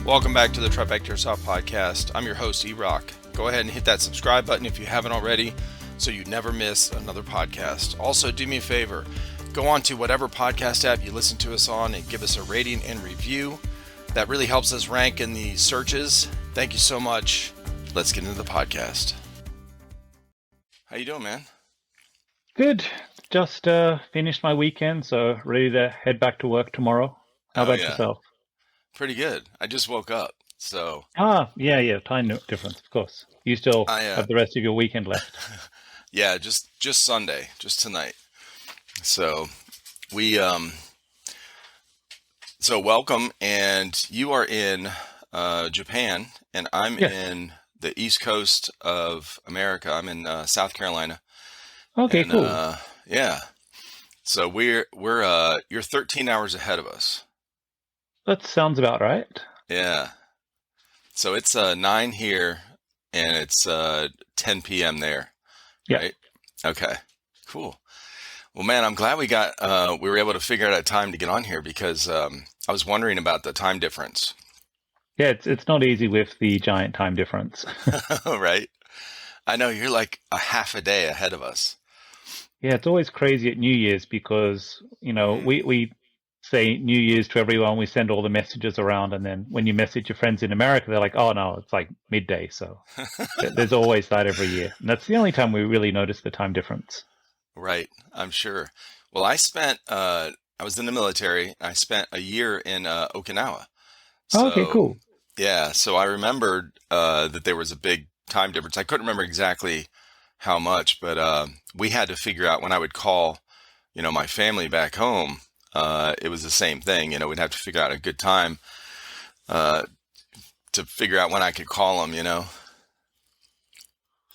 Welcome back to the Trifecta Airsoft Podcast. I'm your host, E-Rock. Go ahead and hit that subscribe button if you haven't already so you never miss another podcast. Also, do me a favor. Go on to whatever podcast app you listen to us on and give us a rating and review. That really helps us rank in the searches. Thank you so much. Let's get into the podcast. How you doing, man? Good. Just finished my weekend, so ready to head back to work tomorrow. How about yourself? Pretty good. I just woke up, so... Yeah, time difference, of course. You still have the rest of your weekend left. Yeah, just Sunday, just tonight. So, so welcome, and you are in Japan, and I'm in the East Coast of America. I'm in South Carolina. Okay, and, cool. Yeah. So you're 13 hours ahead of us. That sounds about right. Yeah. So it's 9 here, and it's 10 p.m. there. Yeah. Right? Okay. Cool. Well, man, I'm glad we were able to figure out a time to get on here because I was wondering about the time difference. Yeah, it's not easy with the giant time difference. Right. I know you're like a half a day ahead of us. Yeah, it's always crazy at New Year's because, we say New Year's to everyone, we send all the messages around, and then when you message your friends in America, they're like, oh no, it's like midday. So there's always that every year. And that's the only time we really notice the time difference. Right, I'm sure. Well, I was in the military. I spent a year in Okinawa. So, okay, cool. Yeah, so I remembered that there was a big time difference. I couldn't remember exactly how much, but we had to figure out when I would call, my family back home. It was the same thing. We'd have to figure out a good time to figure out when I could call them.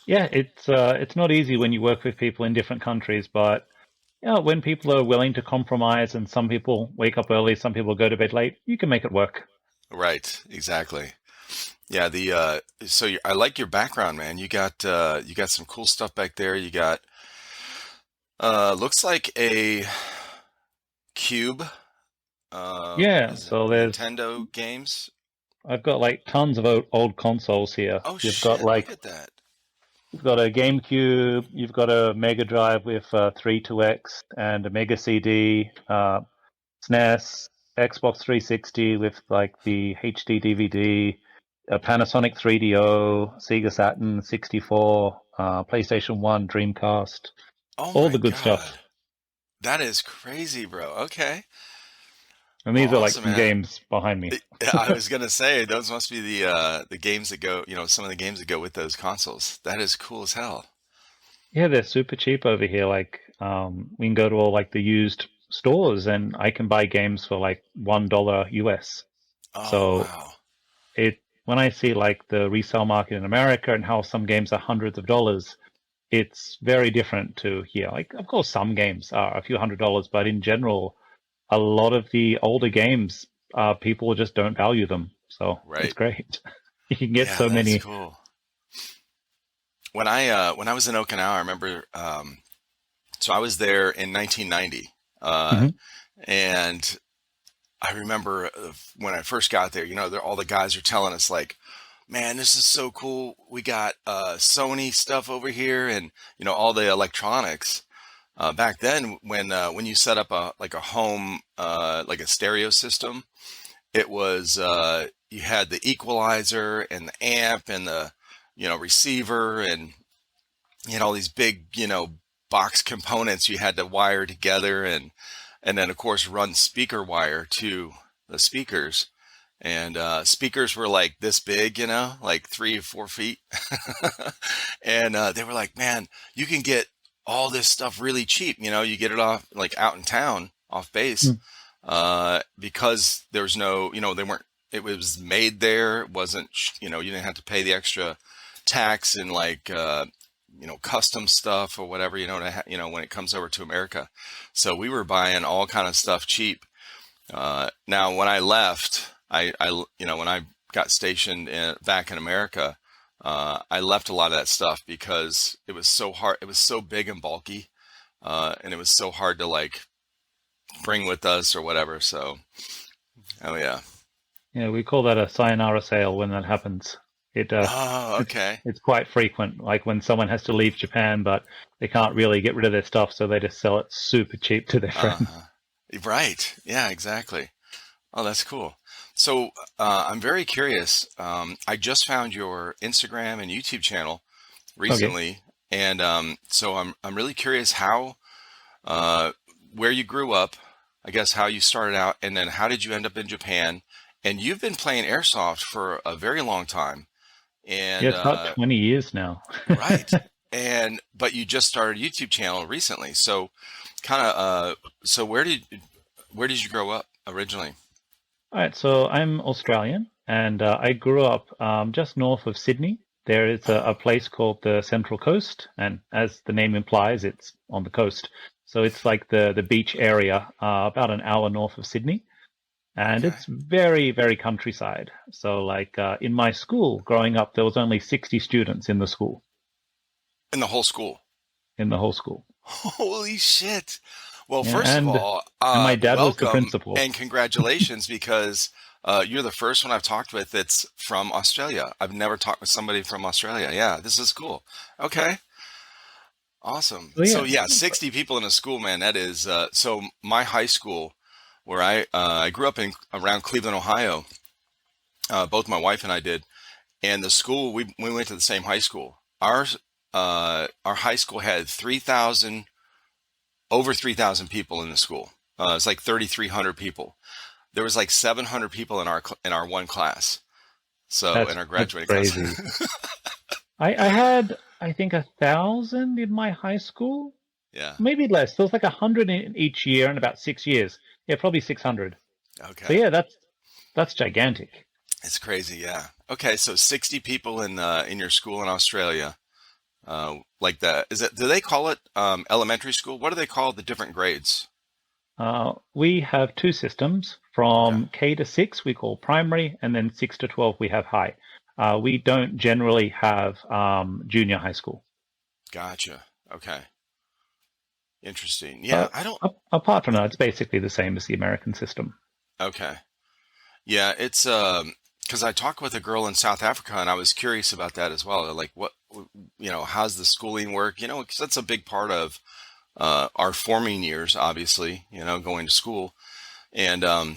Yeah, it's not easy when you work with people in different countries, but when people are willing to compromise, and some people wake up early, some people go to bed late, you can make it work. Right. Exactly. Yeah. I like your background, man. You got some cool stuff back there. You got looks like a cube. Yeah. So there's Nintendo games. I've got like tons of old consoles here. Oh, You've shit, got like look at that. You've got a GameCube, you've got a Mega Drive with 32X and a Mega CD, SNES, Xbox 360 with like the HD DVD, a Panasonic 3DO, Sega Saturn 64, PlayStation 1, Dreamcast, all the good stuff. That is crazy, bro. Okay. And these are like awesome, some man. games behind me. I was gonna say those must be the games that go, some of the games that go with those consoles. That is cool as hell. Yeah, they're super cheap over here. Like, we can go to all like the used stores, and I can buy games for like $1 US. Oh, wow. When I see like the resale market in America and how some games are hundreds of dollars, it's very different to here. Like, of course, some games are a few $100s, but in general, a lot of the older games, people just don't value them. So It's great. You can get so many. That's cool. When I was in Okinawa, I remember. So I was there in 1990, and I remember when I first got there. All the guys are telling us like, "Man, this is so cool. We got Sony stuff over here, and all the electronics." Back then, when you set up a home like a stereo system, it was you had the equalizer and the amp and the receiver, and you had all these big box components you had to wire together, and then of course run speaker wire to the speakers. And speakers were like this big, like 3 or 4 feet, and they were like, "Man, you can get all this stuff really cheap. You get it off like out in town off base, because there was no, they weren't, it was made there. It wasn't, you didn't have to pay the extra tax and like, custom stuff or whatever, when it comes over to America. So we were buying all kind of stuff cheap. Now, when I left, when I got stationed back in America, I left a lot of that stuff because it was so hard. It was so big and bulky, and it was so hard to like bring with us or whatever. So, oh yeah. Yeah, we call that a sayonara sale when that happens. It Oh, it's okay. it's quite frequent. Like when someone has to leave Japan, but they can't really get rid of their stuff, so they just sell it super cheap to their friends. Uh-huh. Right. Yeah, exactly. Oh, that's cool. So, I'm very curious. I just found your Instagram and YouTube channel Okay. recently, and so I'm really curious how uh, where you grew up, I guess how you started out, and then how did you end up in Japan? And you've been playing airsoft for a very long time, Yeah, and it's about 20 years now. right, and but you just started a YouTube channel recently. So, kind of, so where did you grow up originally? All right, so I'm Australian, and I grew up just north of Sydney. There is a Oh, place called the Central Coast, and as the name implies, it's on the coast. So it's like the beach area, about an hour north of Sydney, and okay. it's very, very countryside. So like in my school growing up, there was only 60 students in the school, In the whole school. in the whole school. Holy shit. Well, Yeah, first of all, and my dad was the welcome principal. and congratulations because you're the first one I've talked with that's from Australia. I've never talked with somebody from Australia. Yeah, this is cool. Okay, awesome. So So yeah, yeah, 60 people in a school, man. That is so my high school where I grew up in around Cleveland, Ohio. Both my wife and I did, and the school we went to the same high school. Our high school had 3,000 over 3,000 people in the school. It's like 3,300 people. There was like 700 people in our one class. So in our that's graduating class. crazy. I had I think 1,000 in my high school, Yeah. maybe less. There was like 100 in each year in about 6 years. Yeah, probably 600. So Okay. yeah, that's gigantic. It's crazy. Yeah. Okay. So 60 people in your school in Australia. Like that. Is it? Do they call it elementary school? What do they call the different grades? We have two systems. Okay. From K to 6, we call primary, and then 6 to 12, we have high. We don't generally have junior high school. Gotcha. Okay. Interesting. Yeah. But I don't. apart from that, it's basically the same as the American system. Okay. Yeah, it's because I talked with a girl in South Africa and I was curious about that as well. Like, how's the schooling work? 'Cause that's a big part of our forming years, obviously. Going to school, and and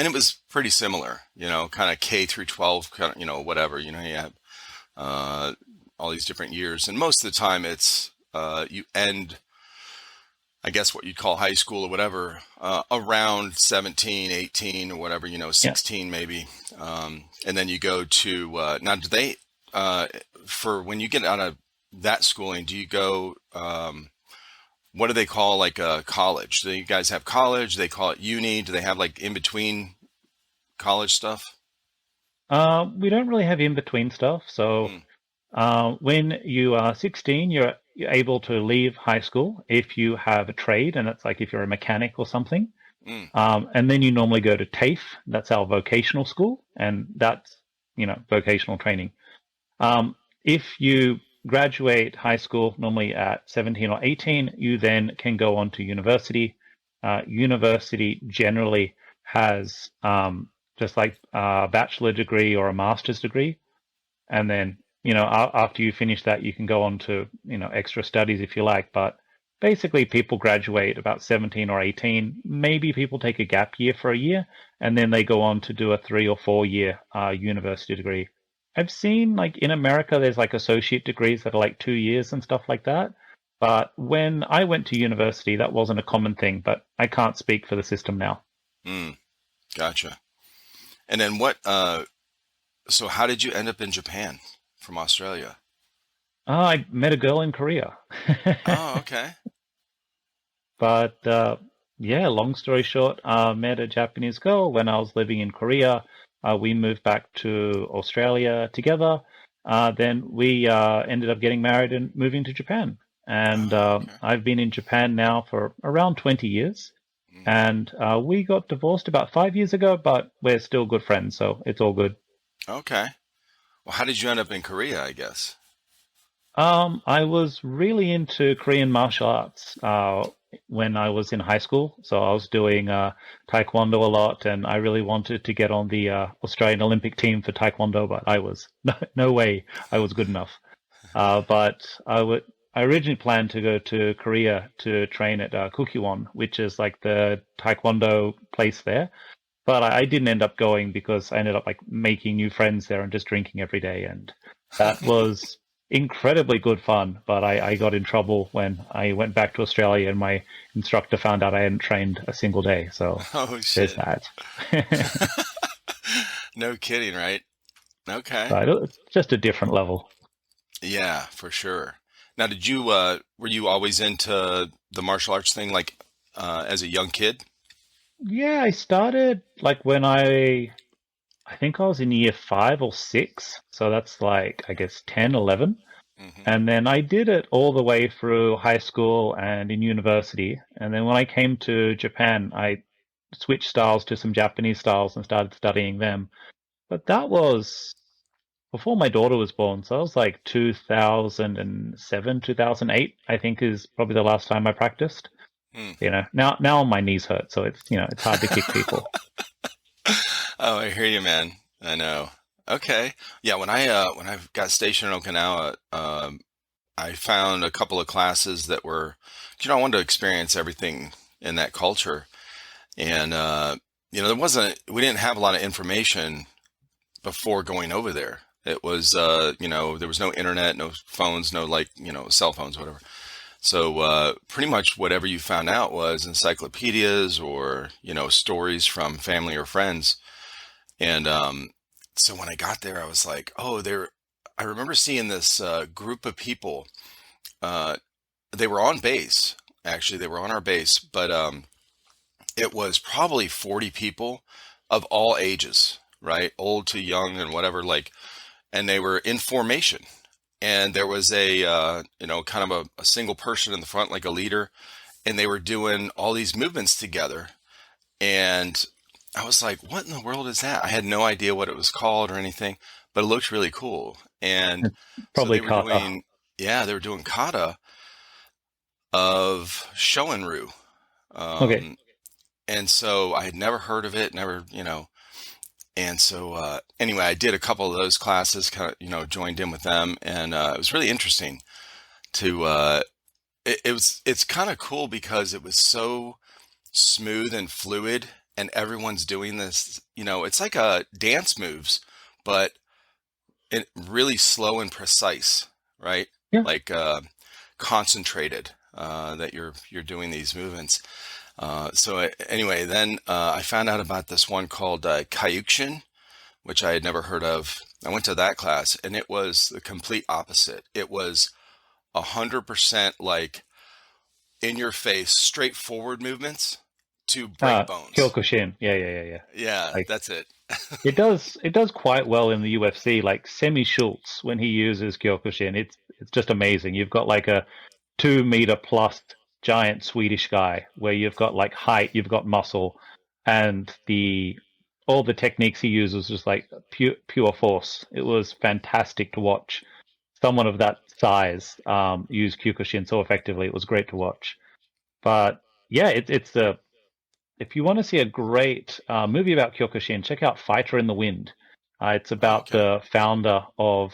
it was pretty similar. Kind of K through 12, kind of whatever. You have uh, all these different years, and most of the time it's you end I guess what you'd call high school or whatever, around 17, 18 or whatever, Yeah. 16 maybe. And then you go to, now do they, for when you get out of that schooling, do you go, what do they call like college? Do you guys have college? Do they call it uni? Do they have like in between college stuff? We don't really have in between stuff. So Mm, when you are 16, you're able to leave high school if you have a trade, and it's like if you're a mechanic or something. mm, And then you normally go to TAFE. That's our vocational school, and that's vocational training. If you graduate high school normally at 17 or 18, you then can go on to university. University generally has just like a bachelor degree or a master's degree, and then after you finish that, you can go on to extra studies if you like. But basically, people graduate about 17 or 18. Maybe people take a gap year for a year, and then they go on to do a 3 or 4 year university degree. I've seen like in America, there's like associate degrees that are like 2 years and stuff like that. But when I went to university, that wasn't a common thing. But I can't speak for the system now. mm, gotcha. And then so how did you end up in Japan from Australia? I met a girl in Korea. Oh, okay. But yeah, long story short, met a Japanese girl when I was living in Korea. We moved back to Australia together. Then we ended up getting married and moving to Japan. And Oh, okay. I've been in Japan now for around 20 years. Mm. And we got divorced about 5 years ago, but we're still good friends, so it's all good. Okay. Well, how did you end up in Korea, I guess? I was really into Korean martial arts when I was in high school. So I was doing taekwondo a lot, and I really wanted to get on the Australian Olympic team for taekwondo, but I was no way I was good enough. But I originally planned to go to Korea to train at Kukiwon, which is like the taekwondo place there. But I didn't end up going because I ended up like making new friends there and just drinking every day, and that was incredibly good fun. But I got in trouble when I went back to Australia, and my instructor found out I hadn't trained a single day. So Oh there's shit. that. No kidding, right? Okay. But it's just a different level. Yeah, for sure. Now, were you always into the martial arts thing like as a young kid? Yeah, I started like when I think I was in year 5 or 6. So that's like, I guess, 10, 11. Hmm. And then I did it all the way through high school and in university. And then when I came to Japan, I switched styles to some Japanese styles and started studying them. But that was before my daughter was born. So that was like 2007, 2008, I think is probably the last time I practiced. Hmm. Now my knees hurt. So it's hard to kick people. Oh, I hear you, man. I know. Okay. Yeah, when I got stationed in Okinawa, I found a couple of classes that were, I wanted to experience everything in that culture. And we didn't have a lot of information before going over there. It was there was no internet, no phones, no like, cell phones, whatever. So pretty much whatever you found out was encyclopedias or, stories from family or friends. And so when I got there, I was like, oh, I remember seeing this group of people. Uh, they were on base, actually, they were on our base, but it was probably 40 people of all ages, right? Old to young and whatever, like, and they were in formation. And there was kind of a single person in the front, like a leader, and they were doing all these movements together. And I was like, what in the world is that? I had no idea what it was called or anything, but it looked really cool. And so Probably kata. they were doing kata of Shoenryu. Okay. Um, and so I had never heard of it, never, and so anyway, I did a couple of those classes, kind of, joined in with them, and it was really interesting to, it's kind of cool because it was so smooth and fluid, and everyone's doing this, it's like dance moves, but really slow and precise, right? Yeah. Like concentrated, that you're doing these movements. Anyway, then I found out about this one called Kaiukshin, which I had never heard of. I went to that class, and it was the complete opposite. It was 100% like in your face, straightforward movements to break bones. Kyokushin. Yeah. Yeah, Like that's it. it does quite well in the UFC. Like Semi Schultz when he uses Kyokushin, it's just amazing. You've got like a 2 meter plus giant Swedish guy where you've got like height, you've got muscle, and the all the techniques he uses just like pure force. It was fantastic to watch someone of that size use Kyokushin so effectively. It was great to watch. But yeah, it's the if you want to see a great movie about Kyokushin, check out Fighter in the Wind. It's Oh, about okay. the founder of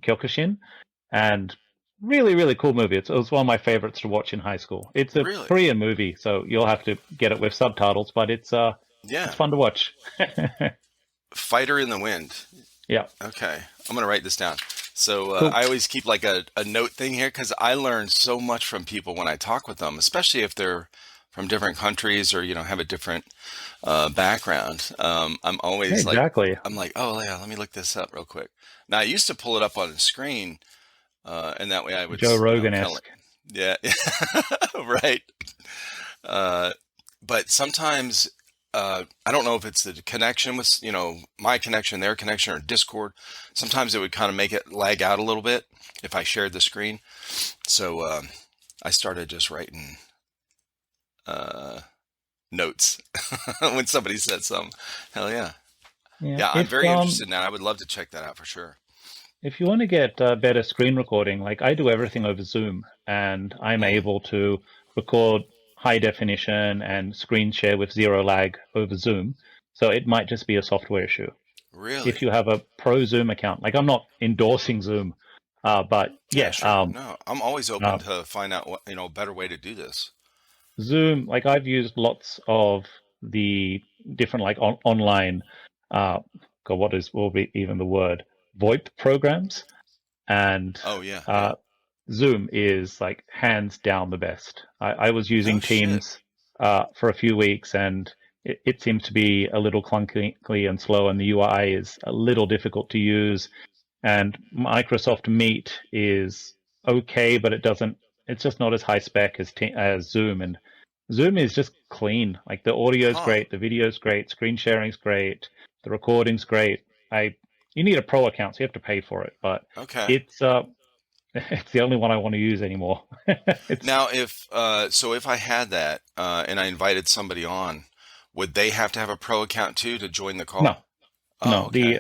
Kyokushin, and really, really cool movie. It was one of my favorites to watch in high school. It's a Really? Korean movie, so you'll have to get it with subtitles, but it's Yeah. fun to watch. Fighter in the Wind. Yeah, Okay. I'm going to write this down. So cool. I always keep like a note thing here because I learn so much from people when I talk with them, especially if they're from different countries or, have a different background. Yeah, exactly. I'm like, oh, yeah, let me look this up real quick. Now, I used to pull it up on the screen, and that way I would, Joe kind of like, Rogan-esque. yeah, right. Uh, but sometimes I don't know if it's the connection with, my connection, their connection, or Discord. Sometimes it would kind of make it lag out a little bit if I shared the screen. So I started just writing uh, notes when somebody said something. Hell yeah. Yeah, Yeah, I'm very interested in that. I would love to check that out for sure. if you want to get better screen recording, like I do everything over Zoom, and I'm Hmm. able to record high definition and screen share with zero lag over Zoom. So it might just be a software issue. If Really? you have a pro Zoom account, like I'm not endorsing Zoom, but Yeah, yeah, sure. No, I'm always open uh, to find out what, a better way to do this. Zoom, like I've used lots of the different like online, uh, God, will be even the word VoIP programs, and Oh, yeah, yeah. uh, Zoom is like hands down the best. I was No using shit. Teams for a few weeks, and it seems to be a little clunky and slow, and the UI is a little difficult to use. And Microsoft Meet is okay, but it's just not as high spec as Zoom. And Zoom is just clean. Like the audio is Huh. great, the video is great, screen sharing is great, the recording's great. You need a pro account, so you have to pay for it, but Okay. it's it's the only one I want to use anymore. It's Now, if I had that and I invited somebody on, would they have to have a pro account too to join the no, call? Oh, no. okay.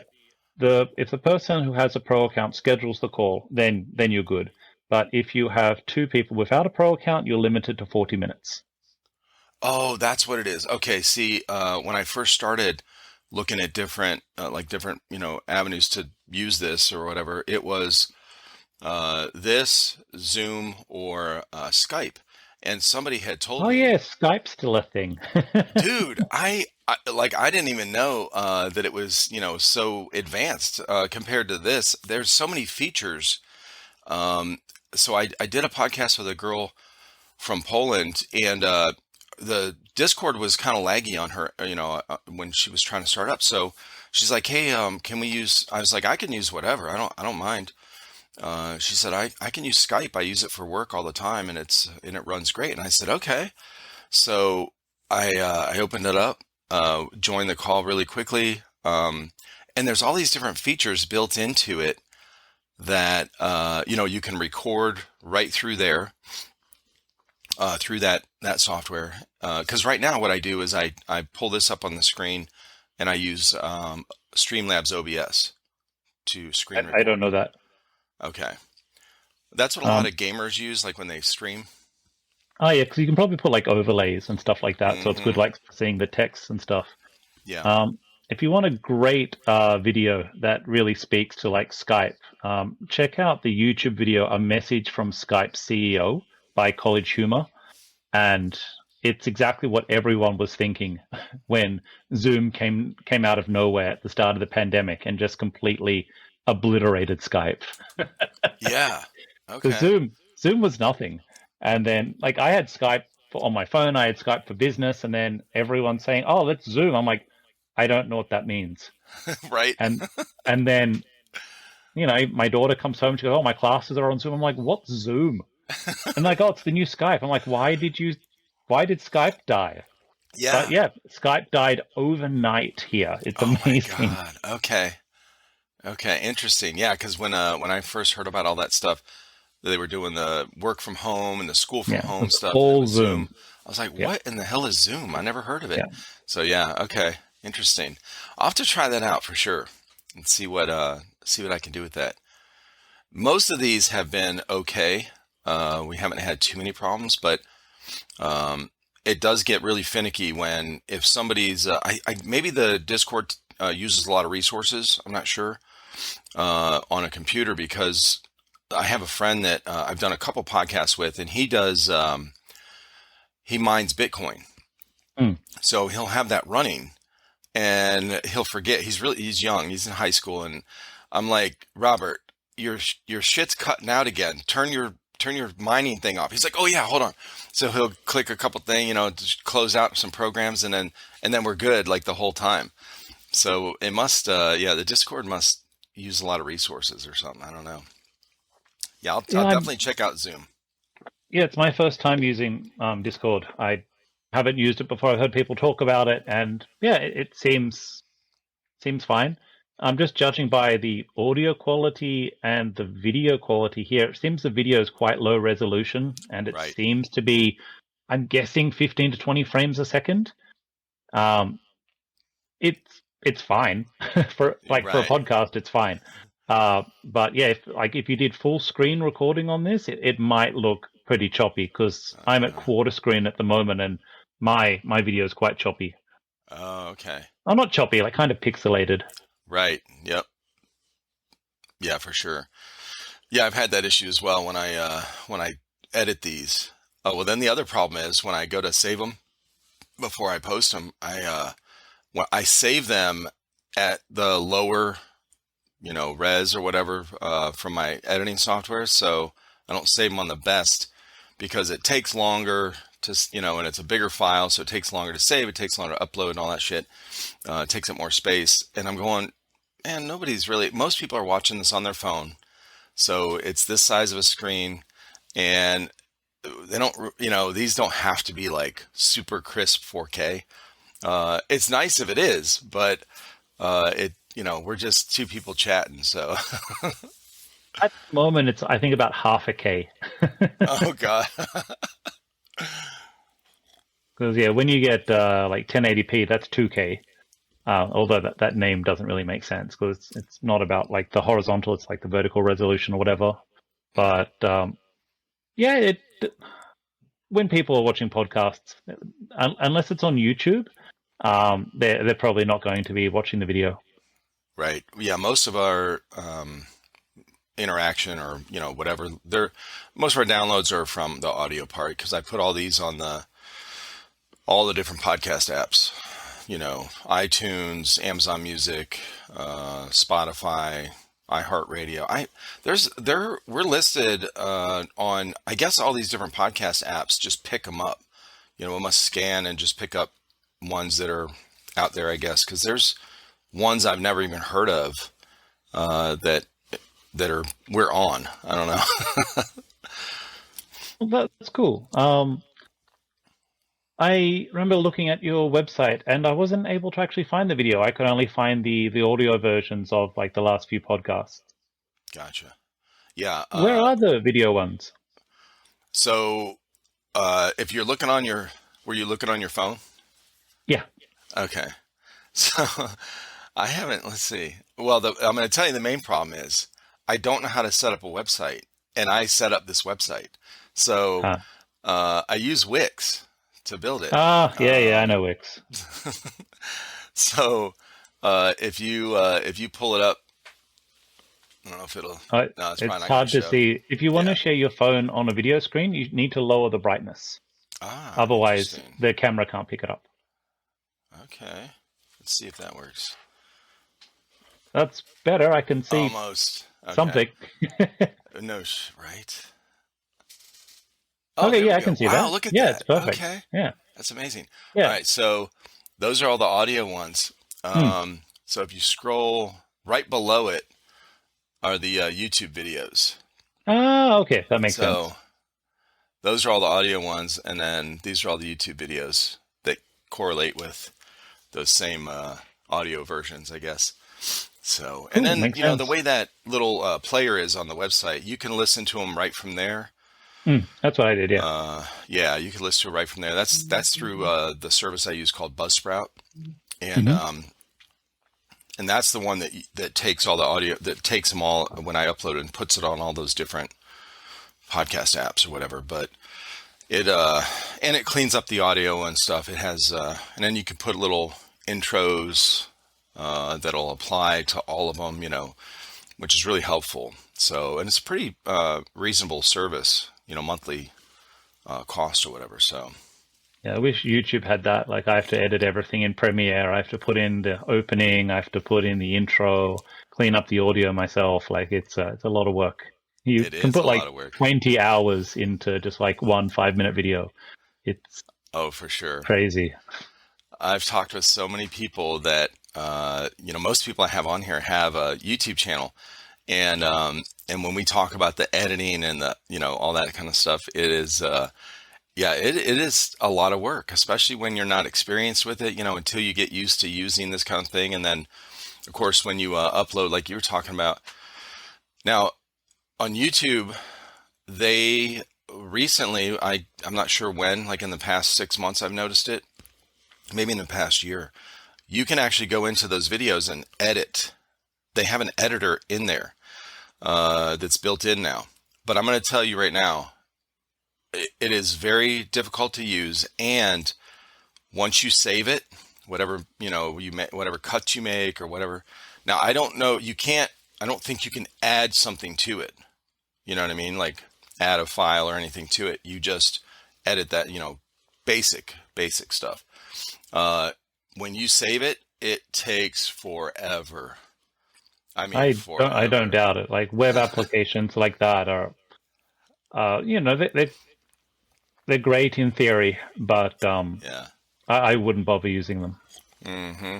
The if the person who has a pro account schedules the call, then you're good. But if you have two people without a pro account, you're limited to 40 minutes. Oh, that's what it is. Okay. See, when I first started looking at different, avenues to use this or whatever, it was this, Zoom, or Skype. And somebody had told Oh me, yeah, Skype's still a thing. dude, I didn't even know that it was, so advanced compared to this. There's so many features. Um, so I did a podcast with a girl from Poland, and the Discord was kind of laggy on her, when she was trying to start up. So she's like, "Hey, can we use?" I was like, "I can use whatever. I don't mind." She said, "I can use Skype. I use it for work all the time, and it runs great." And I said, "Okay." So I opened it up, joined the call really quickly, and there's all these different features built into it that you can record right through there, through that software. Because right now, what I do is I pull this up on the screen, and I use Streamlabs OBS to screen I don't record. know that. Okay, that's what a lot Um, of gamers use, like when they stream. oh yeah, because you can probably put like overlays and stuff like that, so it's good Hmm. like seeing the text and stuff. Yeah. Um, if you want a great video that really speaks to like Skype, check out the YouTube video "A Message from Skype's CEO" by College Humor, and it's exactly what everyone was thinking when Zoom came out of nowhere at the start of the pandemic and just completely obliterated Skype. Yeah. Because Okay. Zoom was nothing, and then like I had Skype on my phone, I had Skype for business, and then everyone's saying, "Oh, let's Zoom." I'm like, I don't know what that means, Right. and then my daughter comes home, she goes, "Oh, my classes are on Zoom." I'm like, "What's Zoom?" And like, "Oh, it's the new Skype." I'm like, why did Skype die? But Yeah. yeah, Skype died overnight here. It's Oh my amazing. God. Okay. Okay. Interesting. Yeah. Because when I first heard about all that stuff, they were doing the work from home and the school from Yeah, it home was stuff, and it all was Zoom. Zoom. I was like, Yeah, what in the hell is Zoom? I never heard of it. yeah. So yeah. Okay. Interesting. I'll have to try that out for sure and see what I can do with that. Most of these have been okay. We haven't had too many problems, but Um, it does get really finicky when if somebody's maybe the Discord uses a lot of resources. I'm not sure on a computer because I have a friend that I've done a couple podcasts with, and he mines Bitcoin, Mm. so he'll have that running, and he'll forget. He's young. He's in high school, and I'm like, Robert, your shit's cutting out again. Turn your mining thing off. He's like, oh yeah, hold on. So he'll click a couple things, just close out some programs, and then we're good like the whole time. So it must, yeah, the Discord must use a lot of resources or something. I don't know. Yeah, I'll Yeah, definitely check out Zoom. yeah. It's my first time using Discord. I haven't used it before. I've heard people talk about it, and yeah, it seems fine. I'm just judging by the audio quality and the video quality here. It seems the video is quite low resolution, and it Right, seems to be, I'm guessing, 15 to 20 frames a second. Um, it's fine for a right. podcast. It's fine. But yeah, if you did full screen recording on this, it might look pretty choppy because I'm at quarter screen at the moment, and my video is quite choppy. Oh, okay. Oh, not choppy, like kind of pixelated. Right. Yep. Yeah, for sure. Yeah, I've had that issue as well when I edit these. Oh, well, then the other problem is when I go to save them before I post them, when I save them at the lower, res or whatever from my editing software. So I don't save them on the best because it takes longer to, and it's a bigger file, so it takes longer to save. It takes longer to upload and all that shit. It takes up more space. And I'm going, man, most people are watching this on their phone. So it's this size of a screen, and they don't, these don't have to be like super crisp 4K. It's nice if it is, but we're just two people chatting. So At the moment, it's I think about half a K. oh God. Because yeah, when you get like 1080p, that's 2K. Although that name doesn't really make sense because it's not about like the horizontal; it's like the vertical resolution or whatever. But yeah, when people are watching podcasts, unless it's on YouTube, they're probably not going to be watching the video. Right. Yeah. Most of our interaction or whatever, most of our downloads are from the audio part because I put all these on all the different podcast apps. iTunes, Amazon Music, Spotify, iHeartRadio. We're listed on, I guess, all these different podcast apps. Just pick them up. We must scan and just pick up ones that are out there, I guess, because there's ones I've never even heard of that we're on. I don't know. Well, that's cool. I remember looking at your website, and I wasn't able to actually find the video. I could only find the audio versions of like the last few podcasts. Gotcha. Yeah. Where are the video ones? So, if you're looking were you looking on your phone? Yeah. Okay. So, I haven't. Let's see. Well, I'm going to tell you the main problem is I don't know how to set up a website, and I set up this website. So, I use Wix to build it. Yeah, I know Wix. So, if you pull it up, I don't know if it'll. No, it's probably It's not hard to show. see. If you want Yeah. to share your phone on a video screen, you need to lower the brightness. Otherwise, Interesting. the camera can't pick it up. Okay. Let's see if that works. That's better. I can see Almost. Okay. something. No, right. Okay, there we I go. can see Wow, that. look at Yeah, that. it's perfect. Okay. Yeah. That's amazing. Yeah. All right, so those are all the audio ones. So if you scroll right below it are the YouTube videos. Okay, that makes sense. So those are all the audio ones, and then these are all the YouTube videos that correlate with those same audio versions, I guess. So, and then, makes sense. the way that little player is on the website, you can listen to them right from there. That's what I did, yeah. Yeah, you can listen to it right from there. That's through the service I use called Buzzsprout, and and that's the one that takes all the audio, that takes them all when I upload it and puts it on all those different podcast apps or whatever. But it and it cleans up the audio and stuff. It has and then you can put little intros that'll apply to all of them, which is really helpful. So, and it's a pretty reasonable service, monthly cost or whatever. So, yeah, I wish YouTube had that. Like, I have to edit everything in Premiere. I have to put in the opening. I have to put in the intro, clean up the audio myself. Like, it's a lot of work. You can put like 20 hours into just like one 5-minute video. It's for sure, crazy. I've talked with so many people that most people I have on here have a YouTube channel, and when we talk about the editing and the all that kind of stuff, it is it is a lot of work, especially when you're not experienced with it, until you get used to using this kind of thing. And then of course when you upload, like you were talking about, now on YouTube, they recently, I'm not sure when, like in the past 6 months I've noticed it, maybe in the past year, you can actually go into those videos and edit. They have an editor in there that's built in now. But I'm going to tell you right now, it is very difficult to use, and once you save it, whatever, whatever cuts you make or whatever. Now, I don't know, I don't think you can add something to it. You know what I mean? Like add a file or anything to it. You just edit that, basic stuff. Uh, when you save it, it takes forever. I mean, I don't forever. doubt it. Like web applications like that are, they're great in theory, but Yeah. I wouldn't bother using them. hmm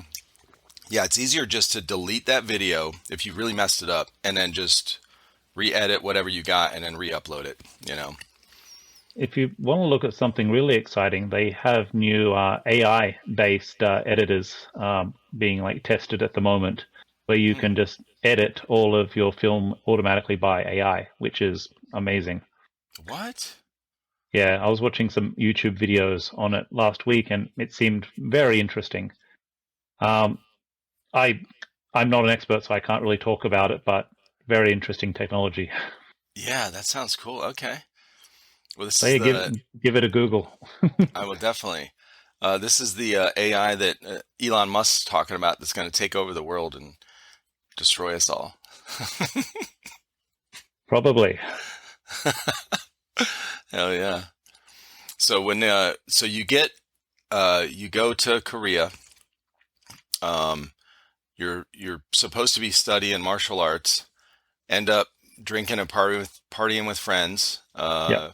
Yeah, it's easier just to delete that video if you really messed it up and then just re-edit whatever you got and then re-upload it. If you want to look at something really exciting, they have new AI-based editors being like tested at the moment, where you Hmm. can just edit all of your film automatically by AI, which is amazing. What? Yeah, I was watching some YouTube videos on it last week, and it seemed very interesting. Um, I I'm not an expert, so I can't really talk about it, but very interesting technology. Yeah, that sounds cool. Okay. Well, this So is yeah, the, give it a Google. I will definitely. This is the AI that Elon Musk's talking about that's going to take over the world and destroy us all. Probably. Hell yeah. So you go to Korea. Um, you're supposed to be studying martial arts, end up drinking and partying with friends. Yeah.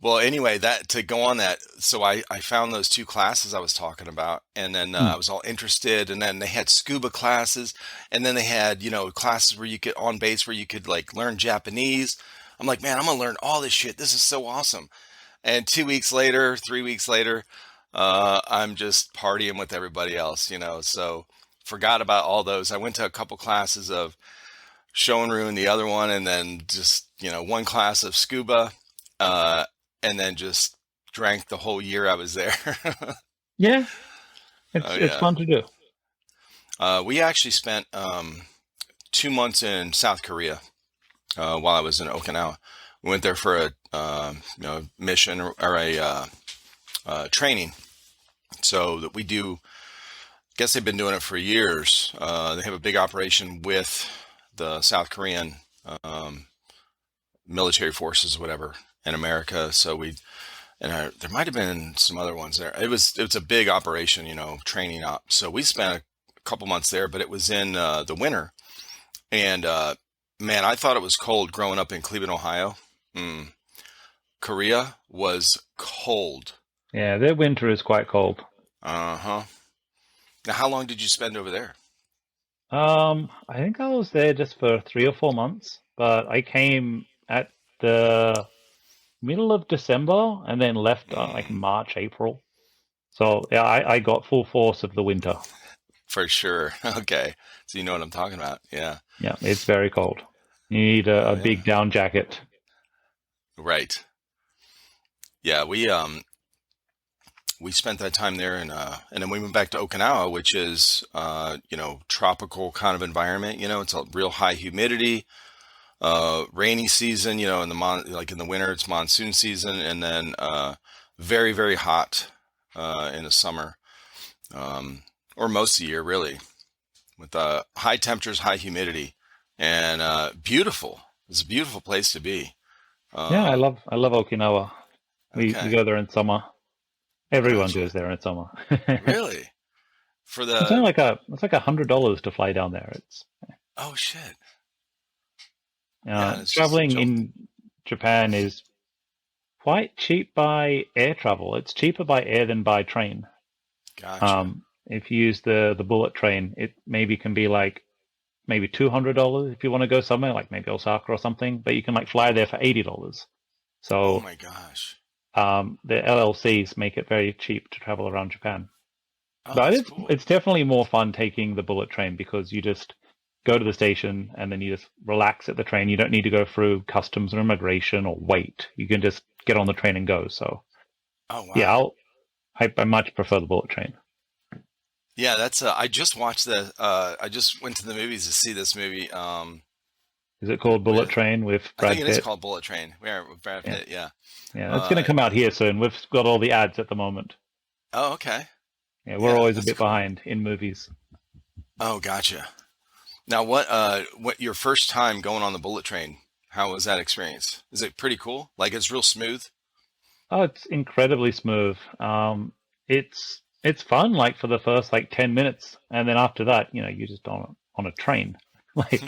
Well, anyway, that to go on that, so I found those two classes I was talking about, and then Hmm. I was all interested, and then they had scuba classes, and then they had, classes where you could on base where you could like learn Japanese. I'm like, man, I'm gonna learn all this shit. This is so awesome. And 2 weeks later, 3 weeks later, I'm just partying with everybody else. So forgot about all those. I went to a couple classes of Shonryu, the other one, and then just, one class of scuba, uh, and then just drank the whole year I was there. Yeah, Oh it's yeah. fun to do. We actually spent 2 months in South Korea while I was in Okinawa. We went there for a mission or a training. So that we do. I guess they've been doing it for years. They have a big operation with the South Korean um, military forces, whatever, in America. So there might have been some other ones there. It was a big operation, training up. So we spent a couple months there, but it was in the winter, and man, I thought it was cold growing up in Cleveland, Ohio. Mm. Korea was cold. Yeah, their winter is quite cold. Uh-huh. Now, how long did you spend over there? I think I was there just for 3 or 4 months, but I came at the middle of December and then left like Mm, March, April. So yeah, I got full force of the winter. for sure. Okay. So you know what I'm talking about. Yeah. Yeah, it's very cold. You need a Oh big yeah. down jacket. Right. Yeah, we spent that time there, and then we went back to Okinawa, which is tropical kind of environment. It's a real high humidity, rainy season. In like in the winter it's monsoon season, and then very very hot in the summer, or most of the year really, with high temperatures, high humidity, and beautiful. It's a beautiful place to be. Yeah, Uh, I love Okinawa. We okay, go there in summer. Everyone gotcha. goes there in summer. Really? For It's the only it's like $100 to fly down there. It's Oh shit. Yeah, and it's just a traveling jolt. in Japan is quite cheap by air travel. It's cheaper by air than by train. Gotcha. If you use the bullet train, it maybe can be like maybe $200 if you want to go somewhere like maybe Osaka or something. But you can like fly there for $80. Oh So my gosh. the LLCs make it very cheap to travel around Japan. Oh, But that's it's cool. it's definitely more fun taking the bullet train because you just go to the station and then you just relax at the train. You don't need to go through customs or immigration or wait. You can just get on the train and go. So Oh yeah, wow. I much prefer the bullet train. Yeah, that's I just watched I just went to the movies to see this movie. Is it called Bullet with, Train with I think Brad it is Pitt? called Bullet Train. Yeah, with Brad Yeah, Pitt. Yeah. yeah, that's going to Uh, come out here soon. We've got all the ads at the moment. oh, okay. Yeah, we're Yeah, always a that's bit cool. behind in movies. Oh, gotcha. Now, what your first time going on the bullet train? How was that experience? Is it pretty cool? Like it's real smooth? Oh, it's incredibly smooth. It's fun like for the first like 10 minutes, and then after that, you're just on a train. Like,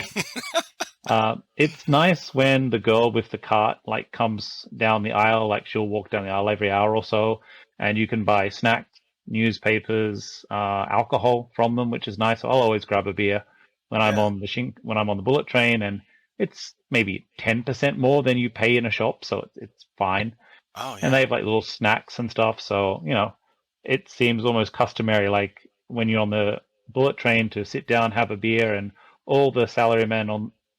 it's nice when the girl with the cart like comes down the aisle. Like she'll walk down the aisle every hour or so, and you can buy snacks, newspapers, alcohol from them, which is nice. I'll always grab a beer Yeah. when I'm on the bullet train, and it's maybe 10% more than you pay in a shop, so it's fine. Oh, And they yeah. have like little snacks and stuff. So, it seems almost customary, like when you're on the bullet train to sit down, have a beer, and all the salarymen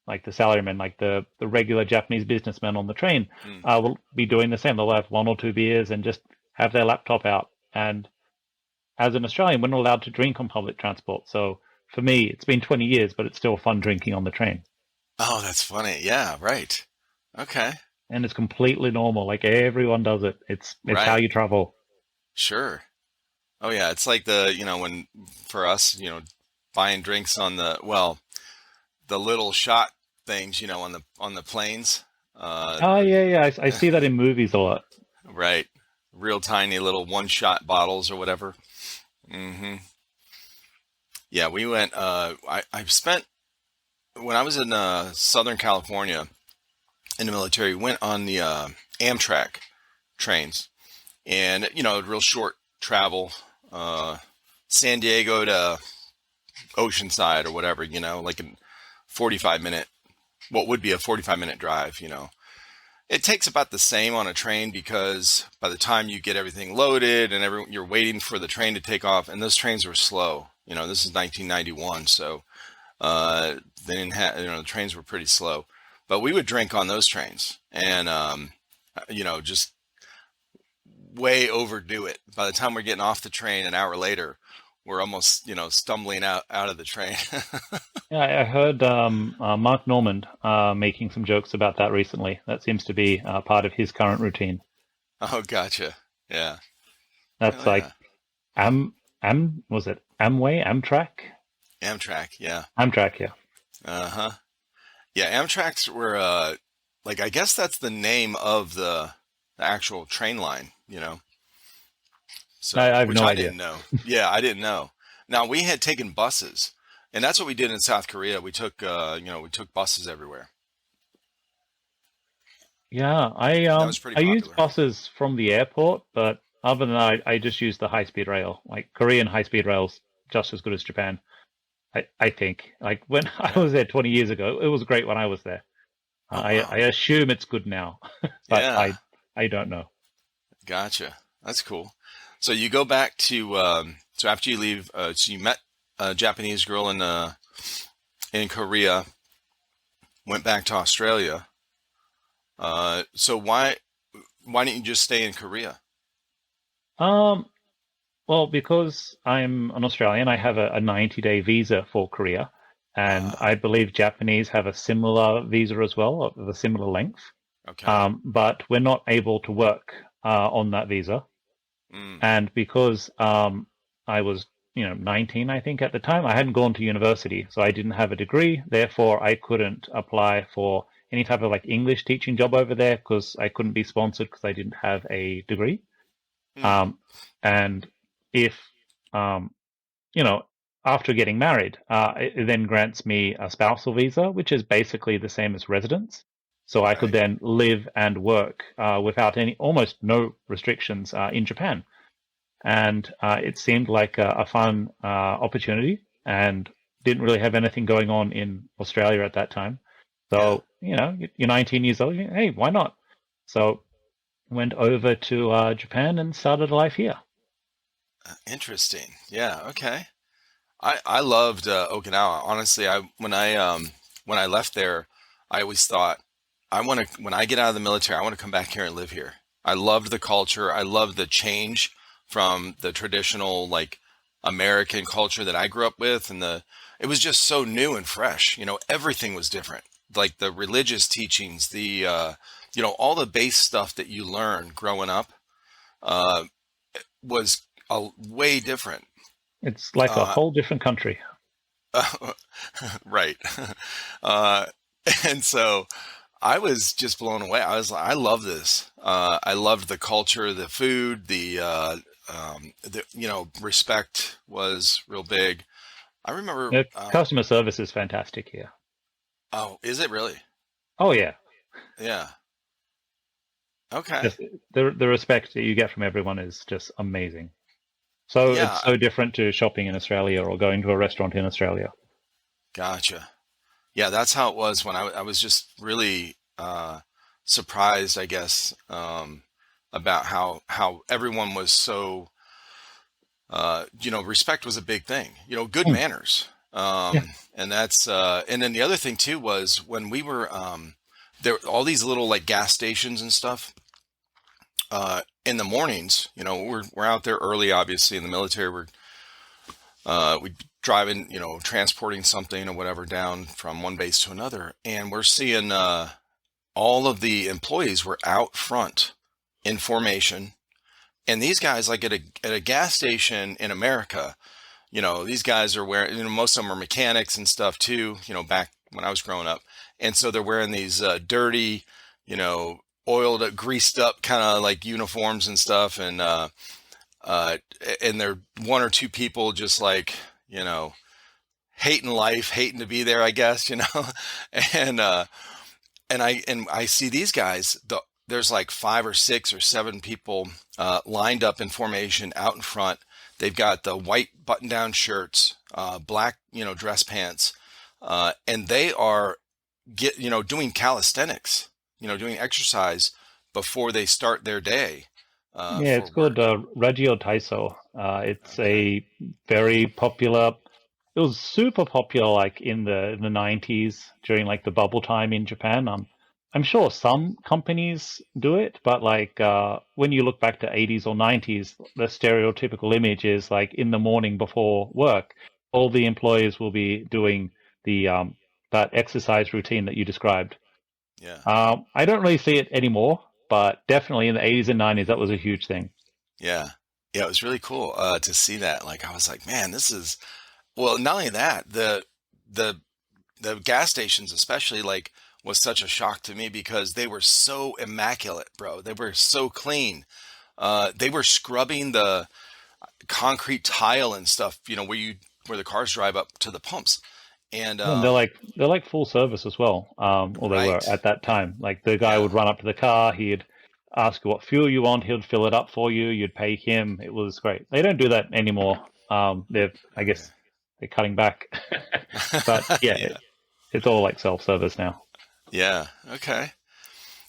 like the regular Japanese businessmen on the train Hmm. will be doing the same. They'll have one or two beers and just have their laptop out. And as an Australian, we're not allowed to drink on public transport. So for me, it's been 20 years, but it's still fun drinking on the train. Oh, that's funny. Yeah, right. Okay. And it's completely normal. Like everyone does it. It's how Right. you travel. Sure. Oh, yeah. It's like when for us, buying drinks on the little shot things, on the planes. Uh, Oh yeah, yeah. I see that in movies a lot. right. Real tiny little one shot bottles or whatever. Hmm. Yeah, we went. I spent when I was in Southern California in the military. We went on the Amtrak trains, and real short travel, uh, San Diego to Oceanside or whatever. Like a 45 minute, what would be a 45 minute drive. It takes about the same on a train because by the time you get everything loaded and you're waiting for the train to take off, and those trains were slow. This is 1991, so they didn't have, the trains were pretty slow. But we would drink on those trains and, just way overdo it. By the time we're getting off the train an hour later, we're almost, stumbling out of the train. Yeah, I heard Mark Normand making some jokes about that recently. That seems to be part of his current routine. Oh, gotcha. Yeah. That's Oh, yeah. like was it Amway, Amtrak, Amtrak. Yeah. Amtrak? Yeah, Uh-huh. Yeah. Amtraks were, like, I guess that's the name of the actual train line, I So, have which no I idea. didn't know. Yeah, I didn't know. Now we had taken buses, and that's what we did in South Korea. We took buses everywhere. Yeah, That was pretty I use popular. buses from the airport, but other than that, I just use the high speed rail. Like Korean high speed rails, just as good as Japan. I think. Like when I Yeah. was there 20 years ago, it was great when I was there. Oh, I wow. assume it's good now, but Yeah. I don't know. Gotcha. That's cool. So you go back to so after you leave, so you met a Japanese girl in Korea, went back to Australia. So why didn't you just stay in Korea? Um, well, because I'm an Australian, I have a 90-day visa for Korea, and Ah, I believe Japanese have a similar visa as well, of a similar length. okay. But we're not able to work on that visa, Mm, and because I was 19, I think at the time, I hadn't gone to university, so I didn't have a degree. Therefore, I couldn't apply for any type of like English teaching job over there because I couldn't be sponsored because I didn't have a degree. mm, Um, and if um, you know, after getting married, it then grants me a spousal visa, which is basically the same as residence. So I could right. then live and work without almost no restrictions in Japan. And it seemed like a fun opportunity and didn't really have anything going on in Australia at that time. Yeah. So, you're 19 years old. Hey, why not? So went over to Japan and started a life here. Interesting. Yeah. Okay. I loved Okinawa. Honestly, when I left there, I always thought when I get out of the military, I want to come back here and live here. I loved the culture. I loved the change from the traditional like American culture that I grew up with, and it was just so new and fresh. Everything was different. like the religious teachings, the all the base stuff that you learn growing up uh, was way different. It's like a Uh, whole different country. right. uh, and so I was just blown away. I love this. I loved the culture, the food, respect was real big. I remember. The customer service is fantastic here. Oh, is it really? Oh yeah, Yeah. Okay. just the respect that you get from everyone is just amazing. So it's Yeah. so different to shopping in Australia or going to a restaurant in Australia. Gotcha. Yeah, that's how it was when I was just really surprised, I guess, about how everyone was so, respect was a big thing. Good Hmm. manners. Yeah. And and then the other thing too was when we were, there all these little like gas stations and stuff, in the mornings, we're out there early, obviously in the military. We driving, transporting something or whatever down from one base to another, and we're seeing all of the employees were out front in formation, and these guys, like at a gas station in America, these guys are wearing, most of them are mechanics and stuff too, back when I was growing up, and so they're wearing these dirty, you know, oiled, greased up kind of like uniforms and stuff, uh, and they're one or two people just like, hating life, hating to be there, I guess, and I see these guys. There's like five or six or seven people lined up in formation out in front. They've got the white button-down shirts, black, dress pants, and they are doing calisthenics, doing exercise before they start their day Yeah, for it's called work. Radio Taiso. It's Okay. a very popular. It was super popular, like in the 90s during like the bubble time in Japan. I'm sure some companies do it, but like when you look back to 80s or 90s, the stereotypical image is like in the morning before work, all the employees will be doing the that exercise routine that you described. Yeah. I don't really see it anymore, but definitely in the 80s and 90s, that was a huge thing. Yeah. Yeah. It was really cool to see that. Like, I was like, man, this is, well, not only that, the the gas stations especially like was such a shock to me because they were so immaculate, bro. They were so clean. They were scrubbing the concrete tile and stuff, where the cars drive up to the pumps. And Yeah, and they're like full service as well, or they were right. at that time. Like the guy Yeah. would run up to the car, he'd ask you what fuel you want, he'd fill it up for you, you'd pay him. It was great. They don't do that anymore. I Okay. guess they're cutting back, but yeah, Yeah. it's all like self-service now. Yeah. Okay.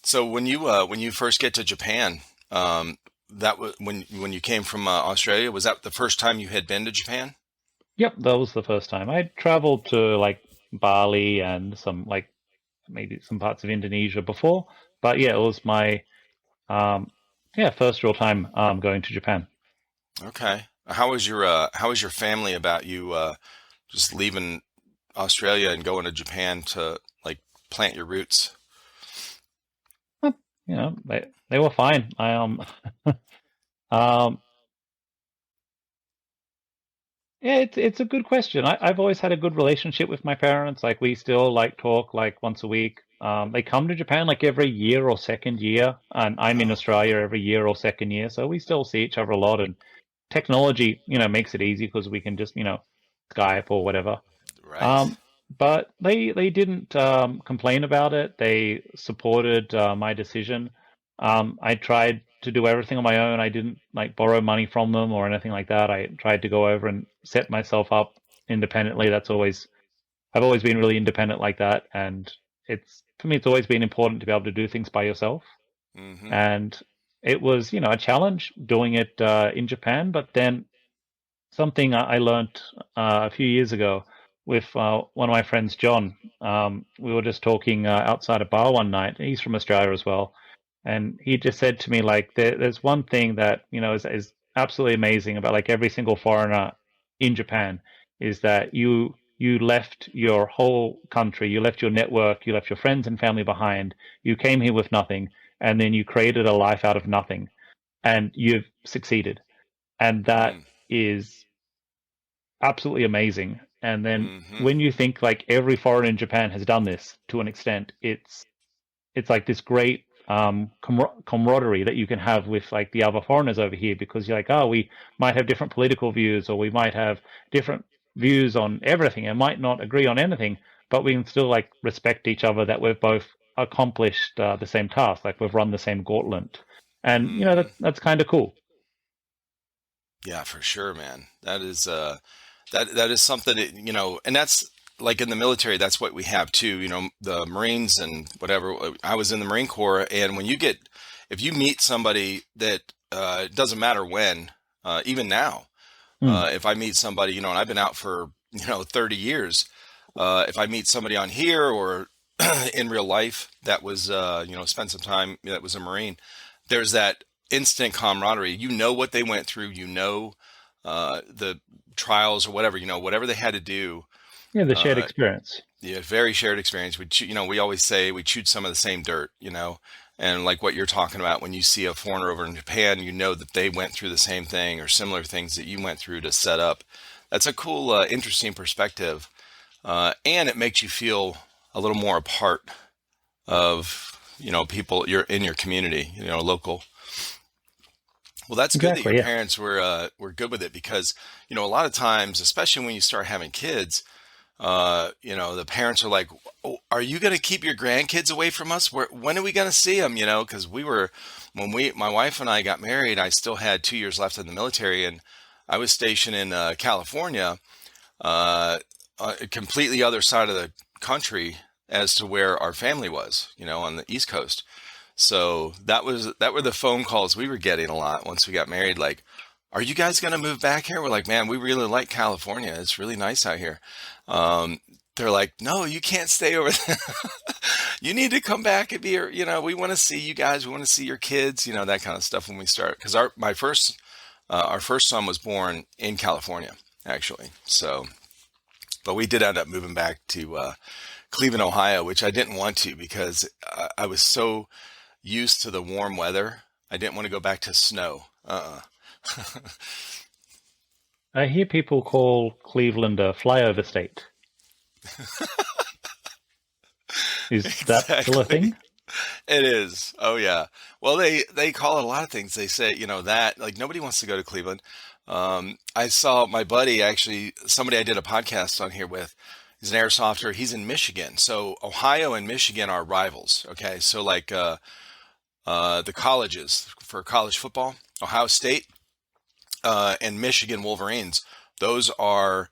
So when you first get to Japan, that was when you came from Australia, was that the first time you had been to Japan? Yep, that was the first time I traveled to like Bali and some like maybe some parts of Indonesia before, but yeah, it was my um, yeah, first real time going to Japan. Okay. How was your family about you just leaving Australia and going to Japan to like plant your roots? Huh, they were fine. Um, yeah, it's a good question. I've always had a good relationship with my parents. Like we still like talk like once a week. They come to Japan like every year or second year, and I'm in Oh, Australia every year or second year, so we still see each other a lot. And technology, makes it easy because we can just, Skype or whatever. right. Um, but they didn't complain about it. They supported my decision. I tried to do everything on my own. I didn't like borrow money from them or anything like that. I tried to go over and set myself up independently. I've always been really independent like that, and it's for me. It's always been important to be able to do things by yourself. Mm-hmm. And it was, a challenge doing it in Japan, but then something I learned a few years ago with one of my friends, John. We were just talking outside a bar one night. He's from Australia as well, and he just said to me like, "There's one thing that is absolutely amazing about like every single foreigner in Japan is that you left your whole country, you left your network, you left your friends and family behind, you came here with nothing, and then you created a life out of nothing, and you've succeeded. And that Mm. is absolutely amazing. And then Mm-hmm. when you think like every foreigner in Japan has done this to an extent, it's like this great camaraderie that you can have with like the other foreigners over here, because you're like, oh, we might have different political views, or we might have different views on everything and might not agree on anything, but we can still like respect each other, that we've both accomplished the same task, like we've run the same gauntlet. And Mm-hmm. that's kind of cool. Yeah, for sure, man. That is something that, and that's like in the military, that's what we have too, the Marines and whatever. I was in the Marine Corps, and if you meet somebody that, it doesn't matter when, even now, Mm. if I meet somebody, and I've been out for, 30 years, if I meet somebody on here or in real life that was, spent some time, that was a Marine, there's that instant camaraderie. You know what they went through, the trials or whatever, whatever they had to do. Yeah, the shared Uh, experience. yeah, very shared experience. We always say we chewed some of the same dirt, and like what you're talking about, when you see a foreigner over in Japan, you know that they went through the same thing or similar things that you went through to set up. That's a cool, interesting perspective. And it makes you feel a little more a part of, people you're in your community, local. Well, that's good that your Exactly, yeah. parents were good with it, because a lot of times, especially when you start having kids, the parents are like, oh, "Are you going to keep your grandkids away from us? When are we going to see them?" Because my wife and I got married, I still had 2 years left in the military, and I was stationed in California, uh, completely other side of the country as to where our family was, on the East Coast. So that were the phone calls we were getting a lot once we got married. Like, are you guys going to move back here? We're like, man, we really like California. It's really nice out here. Um, they're like, no, you can't stay over there. You need to come back and be here. We want to see you guys. We want to see your kids. That kind of stuff when we start. Because our first son was born in California, actually. So, but we did end up moving back to Cleveland, Ohio, which I didn't want to, because I was so used to the warm weather. I didn't want to go back to snow. I hear people call Cleveland a flyover state. Is that still a Exactly. thing? It is. Oh yeah. Well, they call it a lot of things. They say, that like nobody wants to go to Cleveland. I saw my buddy, actually, somebody I did a podcast on here with. He's an airsofter. He's in Michigan. So Ohio and Michigan are rivals. Okay. So like, the colleges for college football, Ohio State, and Michigan Wolverines, those are,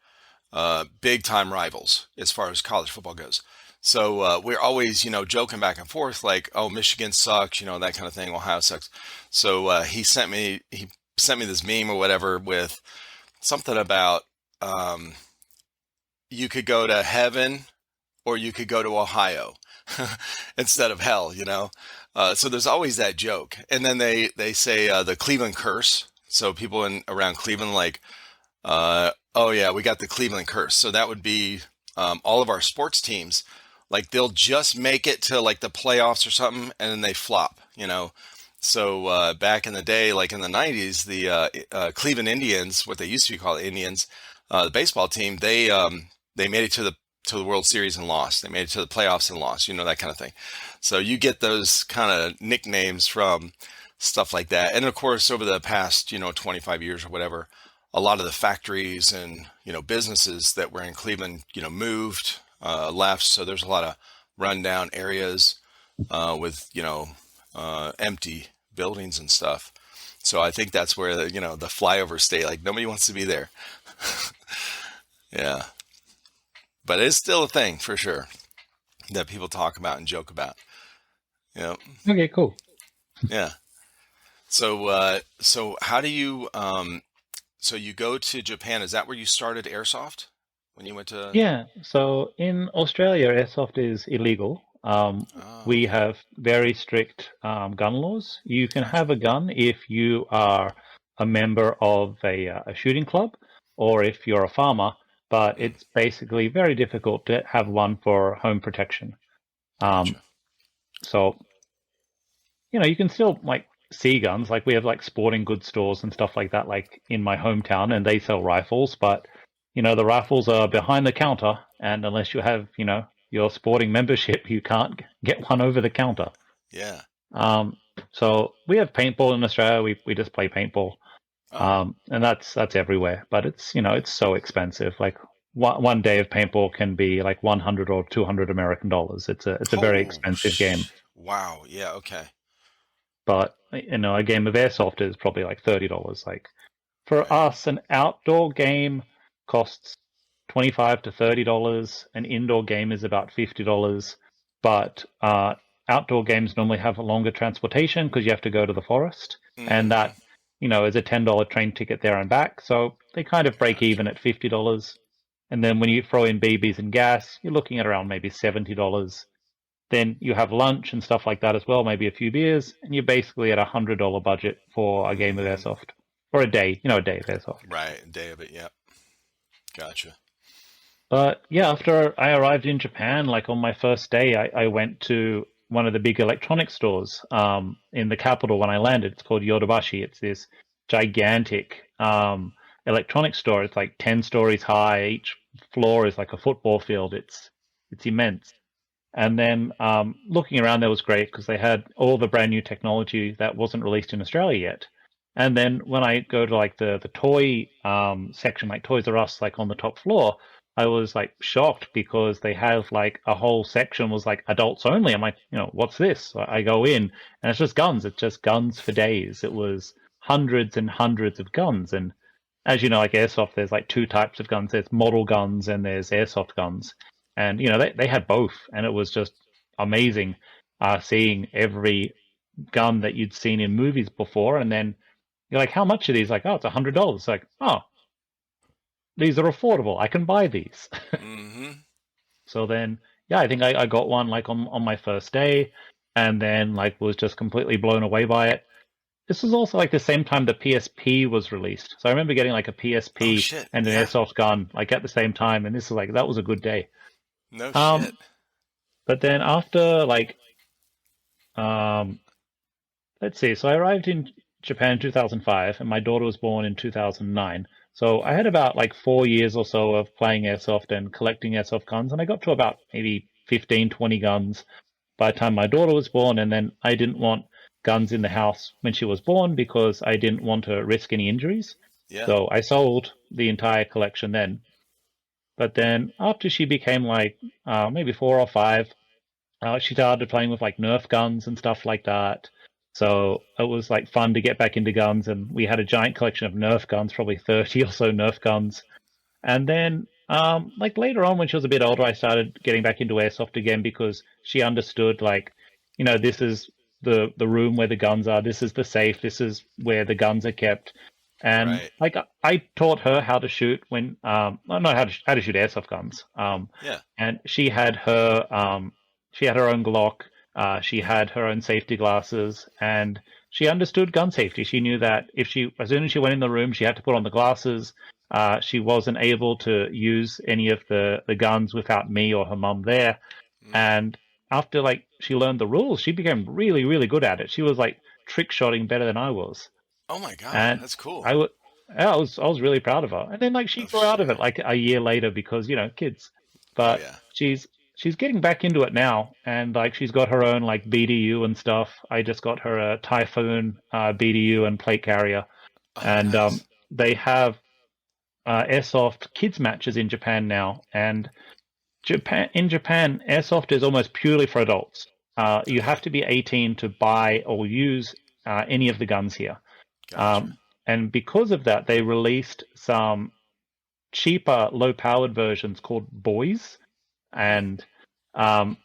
big time rivals as far as college football goes. So we're always, joking back and forth, like, "Oh, Michigan sucks," that kind of thing. Ohio sucks. So he sent me this meme or whatever with something about, um, you could go to heaven or you could go to Ohio instead of hell. So there's always that joke, and then they say, the Cleveland curse. So people in around Cleveland, like, oh yeah, we got the Cleveland curse. So that would be, all of our sports teams, like they'll just make it to like the playoffs or something, and then they flop. So back in the day, like in the '90s, the Cleveland Indians, what they used to be called Indians, the baseball team, they made it to the World Series and lost. They made it to the playoffs and lost. That kind of thing. So you get those kind of nicknames from stuff like that. And of course, over the past, 25 years or whatever, a lot of the factories and, businesses that were in Cleveland, moved, left. So there's a lot of rundown areas, with, empty buildings and stuff. So I think that's where the flyover state, like nobody wants to be there. Yeah. But it's still a thing for sure that people talk about and joke about. Yeah. Okay, cool. Yeah. So how do you, so you go to Japan? Is that where you started airsoft when you went to? Yeah, so in Australia, airsoft is illegal. Oh, We okay. have very strict gun laws. You can Gotcha. have a gun if you are a member of a shooting club, or if you're a farmer, but Mm, it's basically very difficult to have one for home protection. Um, gotcha. so you can still like see guns. Like we have like sporting goods stores and stuff like that, like in my hometown, and they sell rifles. But the rifles are behind the counter, and unless you have your sporting membership, you can't get one over the counter. Yeah. Um, so we have paintball in Australia. We just play paintball, Oh, and that's everywhere. But it's so expensive. Like one day of paintball can be like 100 or 200 American dollars. It's a very oh, expensive game. wow. Yeah. Okay. But a game of airsoft is probably like $30. Like for Right. us, an outdoor game costs $25 to $30. An indoor game is about $50. But outdoor games normally have a longer transportation because you have to go to the forest, and Mm-hmm. that is a $10 train ticket there and back. So they kind of break Gotcha. even at $50. And then when you throw in BBs and gas, you're looking at around maybe $70. Then you have lunch and stuff like that as well, maybe a few beers, and you're basically at $100 budget for a game of Mm-hmm. airsoft or a day, a day of airsoft. Right. A day of it. Yep. Gotcha. But yeah, after I arrived in Japan, like on my first day, I went to one of the big electronics stores in the capital when I landed. It's called Yodobashi. It's this gigantic electronics store. It's like 10 stories high. Each floor is like a football field. It's immense. And then looking around there was great because they had all the brand new technology that wasn't released in Australia yet. And then when I go to like the toy section, like Toys R Us, like on the top floor, I was like shocked because they have like a whole section was like adults only. I'm like, what's this? So I go in and it's just guns. It's just guns for days. It was hundreds and hundreds of guns. And as you know, like airsoft, there's like two types of guns. There's model guns and there's airsoft guns. And they had both, and it was just amazing seeing every gun that you'd seen in movies before. And then you're like, how much are these? Like, oh, it's $100. Like, oh, these are affordable. I can buy these. Mm-hmm. So then, yeah, I think I got one like on my first day, and then like was just completely blown away by it. This was also like the same time the PSP was released. So I remember getting like a Oh PSP shit. and an Yeah. airsoft gun like at the same time, and this was like that was a good day. No shit. Um, but then after like um, let's see, so I arrived in Japan in 2005, and my daughter was born in 2009. So I had about like 4 years or so of playing airsoft and collecting airsoft guns, and I got to about maybe 15, 20 guns by the time my daughter was born. And then I didn't want guns in the house when she was born because I didn't want to risk any injuries. Yeah. So I sold the entire collection then. But then after she became like maybe 4 or 5, she started playing with like Nerf guns and stuff like that. So it was like fun to get back into guns, and we had a giant collection of Nerf guns, probably 30 or so Nerf guns. And then, like later on, when she was a bit older, I started getting back into airsoft again because she understood, like, this is the room where the guns are. This is the safe. This is where the guns are kept. And Right. like I taught her how to shoot when, well, not how to shoot airsoft guns. Yeah. And she had her own Glock. She had her own safety glasses, and she understood gun safety. She knew that as soon as she went in the room, she had to put on the glasses. She wasn't able to use any of the guns without me or her mum there. Mm. And after like she learned the rules, she became really, really good at it. She was like trick shotting better than I was. Oh my God. And That's cool. I was, yeah, I was really proud of her. And then like she No grew out of shit. it like a year later because kids. Oh But yeah. she's getting back into it now, and like she's got her own like BDU and stuff. I just got her a Typhoon BDU and plate carrier, Oh and nice. they have airsoft kids matches in Japan now. And in Japan, airsoft is almost purely for adults. You Okay. have to be 18 to buy or use any of the guns here. Gotcha. Um, and because of that, they released some cheaper, low-powered versions called Boys, Mm. and um,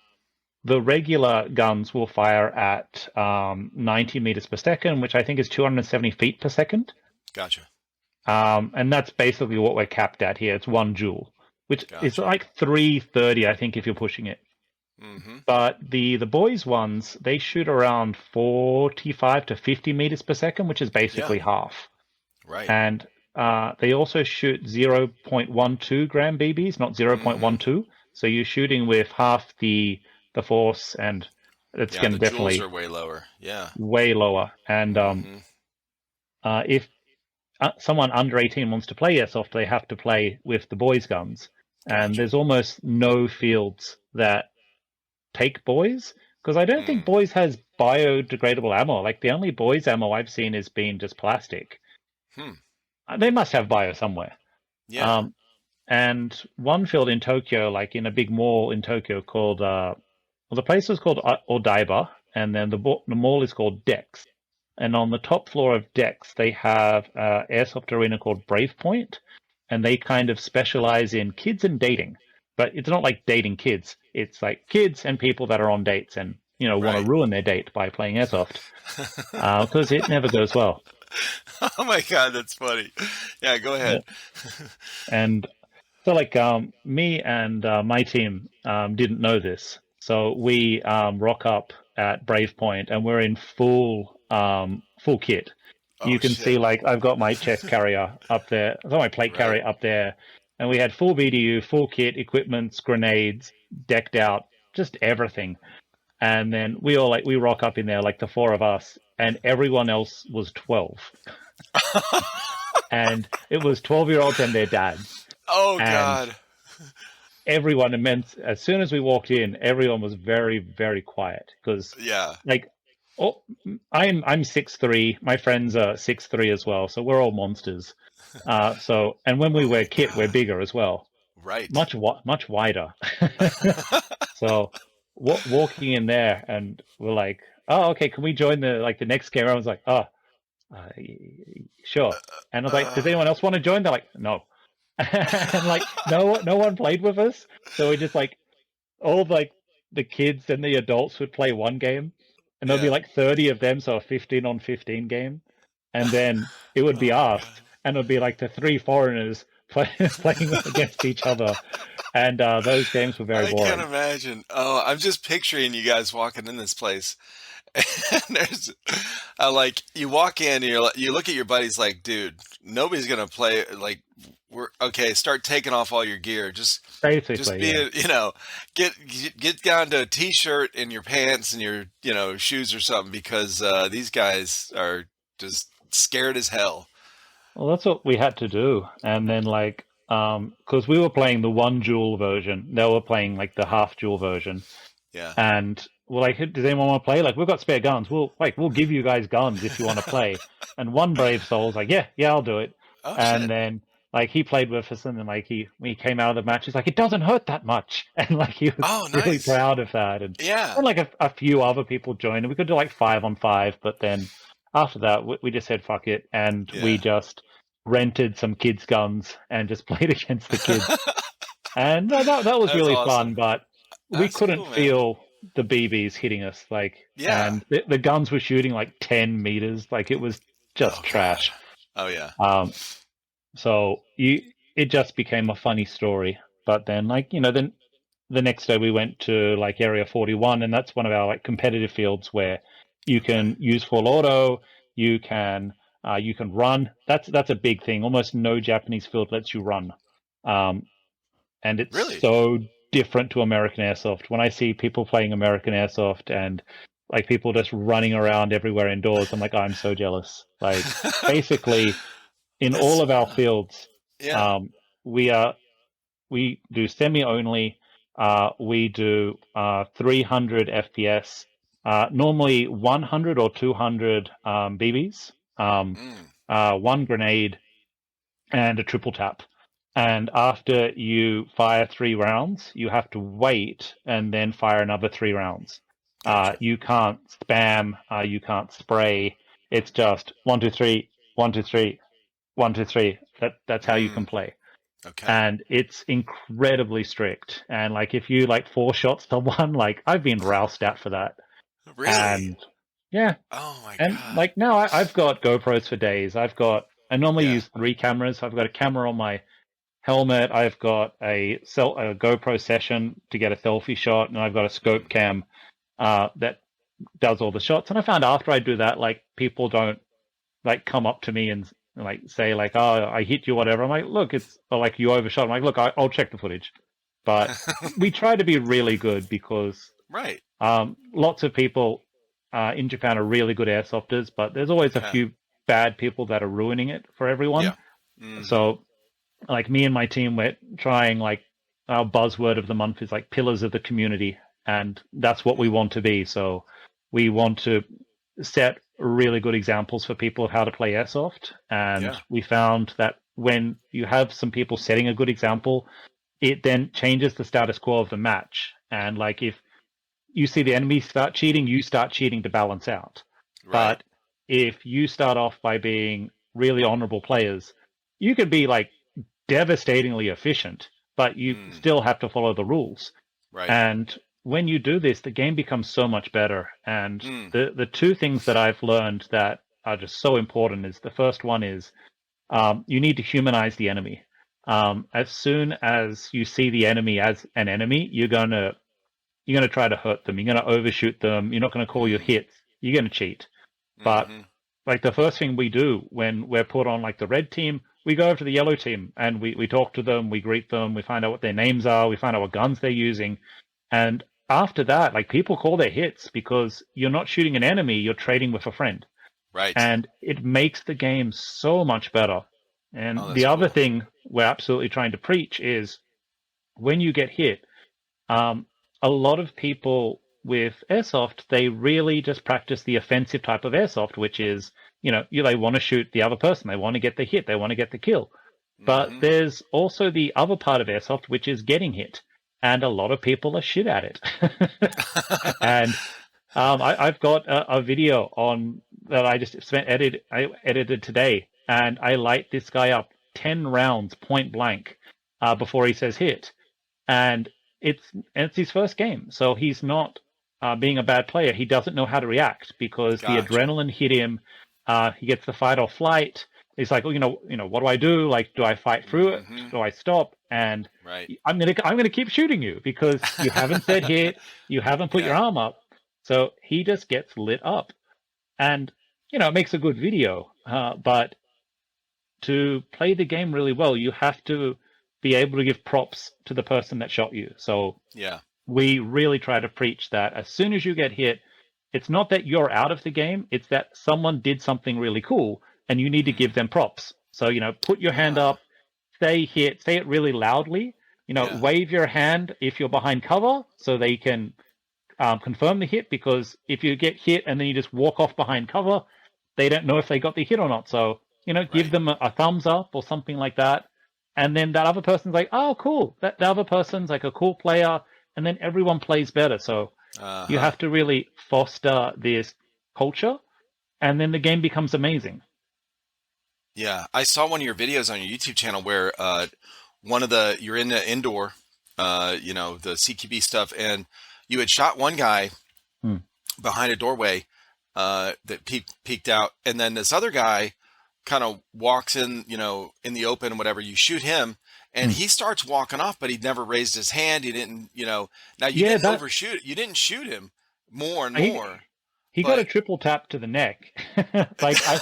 the regular guns will fire at 90 meters per second, which I think is 270 feet per second. Gotcha. And that's basically what we're capped at here. It's one joule, which is Gotcha. like 330, I think, if you're pushing it. Mm-hmm. But the boys ones, they shoot around 45 to 50 meters per second, which is Yeah. basically half. Right. And they also shoot 0.12 gram BBs, not Mm-hmm. 0.12. So you're shooting with half the force, and it's Yeah, going to the joules definitely are way lower. Yeah. way lower. And Mm-hmm. if someone under 18 wants to play airsoft, they have to play with the boys' guns. And Gotcha. there's almost no fields that take boys, because I don't think Mm. boys has biodegradable ammo. Like the only boys ammo I've seen has been just plastic. Hmm. They must have bio somewhere. Yeah. Um, and one field in Tokyo, like in a big mall in Tokyo called, well, the place is called Odaiba, and then the mall is called Dex. And on the top floor of Dex, they have an airsoft arena called Brave Point, and they kind of specialize in kids and dating. But it's not like dating kids. It's like kids and people that are on dates and want to Right. ruin their date by playing airsoft, because it never goes well. Oh my God, that's funny. Yeah, go Yeah. ahead. And so, like, me and my team didn't know this, so we rock up at Brave Point, and we're in full kit. Oh You can see, shit. like, I've got my chest carrier up there, I've got my plate Right. carrier up there, and we had full BDU, full kit, equipments, grenades, decked out, just everything. And then we rock up in there, like the four of us, and everyone else was 12, and it was 12-year-olds and their dads, Oh and God. everyone immense. As soon as we walked in, everyone was very, very quiet because, Yeah. like, oh, I'm 6'3". My friends are 6'3" as well, so we're all monsters. And when we Oh wear my kit, we're God. bigger as well, Right. much wider. So walking in there, and we're like, oh, okay, can we join the next game? I was like, oh, uh, sure. And I was like, does Uh, anyone else want to join? They're like, no. And like no one played with us, so we just like all like the kids and the adults would play one game, and there'll be yeah. like 30 of them, so a 15 on 15 game, and then it would be Oh my us, God. and it would be like the three foreigners playing against each other, and those games were very I can't boring. imagine. Oh, I'm just picturing you guys walking in this place. And there's like you walk in and you look at your buddies like, dude, nobody's gonna play like we're okay, start taking off all your gear. Just Basically, be yeah. get down to a t-shirt and your pants and your, shoes or something because these guys are just scared as hell. Well, that's what we had to do, and then like because we were playing the one jewel version, they were playing like the half jewel version. Yeah. And we're like, does anyone want to play? Like, we've got spare guns. We'll give you guys guns if you want to play. And one brave soul was like, yeah, I'll do it. Oh And shit. then like he played with us, and then like when he came out of the match, he's like, it doesn't hurt that much, and like he was Oh, really nice. proud of that. And Yeah. then like a few other people joined, and we could do like 5-on-5. But then after that, we just said fuck it, and we Yeah. just rented some kids' guns and just played against the kids. And that was That's really fun, awesome. but we That's couldn't cool, man. feel the BBs hitting us, like, Yeah. and the guns were shooting like 10 meters, like it was just Oh God. trash. Oh yeah. So it just became a funny story. But then, like, then the next day we went to like Area 41, and that's one of our like competitive fields where you Okay. can use full auto, you can run. That's a big thing. Almost no Japanese field lets you run. Um, and it's Really? so different to American Airsoft. When I see people playing American Airsoft and like people just running around everywhere indoors, I'm like, I'm so jealous. Like, basically, in all That's of our fields, yeah. um, we are we do semi only. We do 300 FPS, normally 100 or 200 BBs, Mm, one grenade, and a triple tap. And after you fire 3 rounds, you have to wait and then fire another 3 rounds. gotcha. You can't spam, you can't spray. It's just 1, 2, 3, 1, 2, 3, 1, 2, 3. That's how you can Mm, play. okay. And it's incredibly strict. And like if you like four shots someone, like I've been roused out for that. Really? And yeah, Oh my and God. like now I've got GoPros for days. I normally Yeah. use 3 cameras. I've got a camera on my helmet. I've got a GoPro session to get a selfie shot, and I've got a scope Mm, cam that does all the shots. And I found after I do that, like people don't like come up to me and like say like, oh, I hit you, whatever. I'm like, look, it's or like you overshot. I'm like, look, I'll check the footage. But we try to be really good because Right. lots of people in Japan are really good airsofters, but there's always a Okay. few bad people that are ruining it for everyone. Yeah. Hmm. So like me and my team, we're trying like our buzzword of the month is like pillars of the community, and that's what we want to be. So we want to set really good examples for people of how to play airsoft, and Yeah. we found that when you have some people setting a good example, it then changes the status quo of the match. And like if you see the enemy start cheating, you start cheating to balance out. Right. But if you start off by being really honorable players, you could be like devastatingly efficient, but you Mm. still have to follow the rules. Right. And when you do this, the game becomes so much better. And Mm. the two things that I've learned that are just so important is the first one is you need to humanize the enemy. As soon as you see the enemy as an enemy, you're gonna try to hurt them. You're gonna overshoot them. You're not gonna call your Mm. hits. You're gonna cheat. But Hmm. like the first thing we do when we're put on like the red team, we go over to the yellow team and we talk to them, we greet them, we find out what their names are, we find out what guns they're using. And after that, like people call their hits because you're not shooting an enemy, you're trading with a friend. Right. And it makes the game so much better. Oh, And that's the other cool. thing we're absolutely trying to preach is when you get hit, um, a lot of people with airsoft, they really just practice the offensive type of airsoft, which is, they want to shoot the other person, they want to get the hit, they want to get the kill. But Hmm. there's also the other part of airsoft, which is getting hit, and a lot of people are shit at it. And I've got a video on that I edited today, and I light this guy up 10 rounds point blank before he says hit, and it's his first game, so he's not being a bad player. He doesn't know how to react because the Gotcha. adrenaline hit him. He gets the fight or flight. He's like, oh, what do I do? Like, do I fight through it? Hmm. Do I stop? And Right. I'm gonna keep shooting you because you haven't said hit. You haven't put your Yeah. arm up. So he just gets lit up, and it makes a good video. But to play the game really well, you have to be able to give props to the person that shot you. So Yeah. we really try to preach that as soon as you get hit, it's not that you're out of the game, it's that someone did something really cool and you need to give Mm. them props. So, put your hand Ah. up, say hit, say it really loudly, Yeah. wave your hand if you're behind cover so they can confirm the hit, because if you get hit and then you just walk off behind cover, they don't know if they got the hit or not. So, give Right. them a thumbs up or something like that. And then that other person's like, oh, cool. That the other person's like a cool player. And then everyone plays better. So you Uh-huh. have to really foster this culture. And then the game becomes amazing. Yeah. I saw one of your videos on your YouTube channel where you're in the indoor, the CQB stuff, and you had shot one guy Hmm. behind a doorway that peeked out, and then this other guy kind of walks in, in the open, whatever. You shoot him, and Hmm. he starts walking off, but he never raised his hand. He didn't, Now you Yeah, didn't that overshoot. You didn't shoot him more and he more, he got a but triple tap to the neck. Like I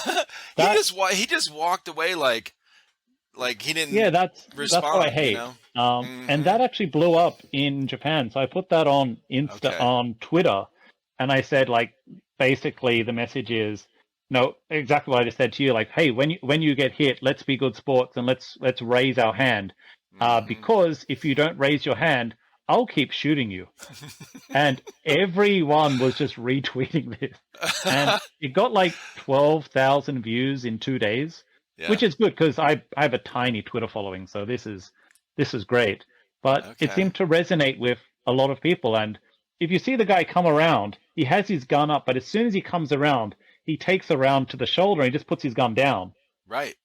that he just walked away like he Yeah, didn't that's what I respond. hate. And Hmm. that actually blew up in Japan. So I put that on Okay. on Twitter, and I said like basically the message is no, exactly what I just said to you. Like, hey, when you get hit, let's be good sports and let's raise our hand, Hmm. because if you don't raise your hand, I'll keep shooting you. And everyone was just retweeting this, and it got like 12,000 views in 2 days, Yeah. which is good because I have a tiny Twitter following, so this is great. But it Okay. seemed to resonate with a lot of people. And if you see the guy come around, he has his gun up, but as soon as he comes around, he takes a round to the shoulder and he just puts his gun down. Right.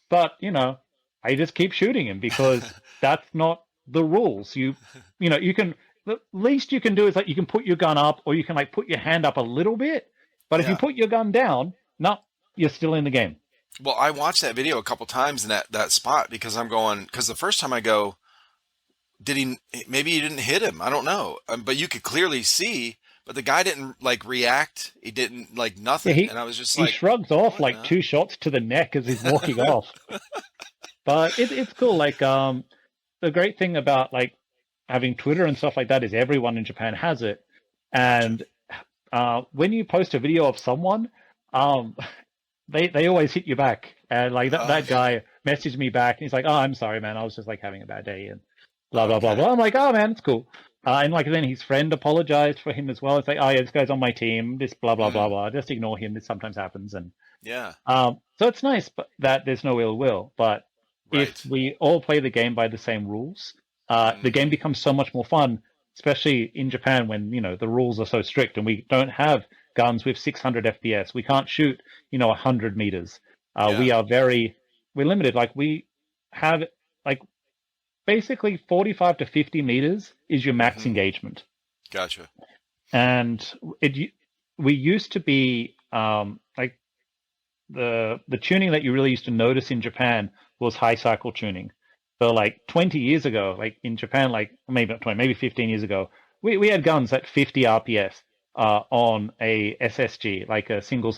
But I just keep shooting him because that's not the rules. You can, the least you can do is like you can put your gun up or you can like put your hand up a little bit. But if you Yeah. put your gun down, no, you're still in the game. Well, I watched that video a couple times in that spot because because the first time I go, maybe he didn't hit him. I don't know. But you could clearly see but the guy didn't like react. He didn't like Yeah, nothing, and I was just he like, shrugs off "What like the?" 2 shots to the neck as he's walking off. But it's cool. Like the great thing about like having Twitter and stuff like that is everyone in Japan has it, Gotcha. and when you post a video of someone, um, they always hit you back. And like that Okay. guy messaged me back, and he's like, "Oh, I'm sorry, man. I was just like having a bad day," and blah blah blah Okay. blah. I'm like, "Oh man, it's cool." And like then his friend apologized for him as well. It's like, "Oh yeah, this guy's on my team. This blah blah blah Mm, blah. Just ignore him. This sometimes happens." And yeah. so it's nice, but that there's no ill will. But if Right. we all play the game by the same rules, the game Hmm. becomes so much more fun, especially in Japan when the rules are so strict and we don't have guns with 600 FPS. We can't shoot 100 meters. Yeah. We are we're limited. Like we have like basically 45 to 50 meters is your max Hmm. engagement, Gotcha. and we used to be like the tuning that you really used to notice in Japan was high cycle tuning. So like 20 years ago, like in Japan, like maybe not 20, maybe 15 years ago, we had guns at 50 RPS on a SSG, like a single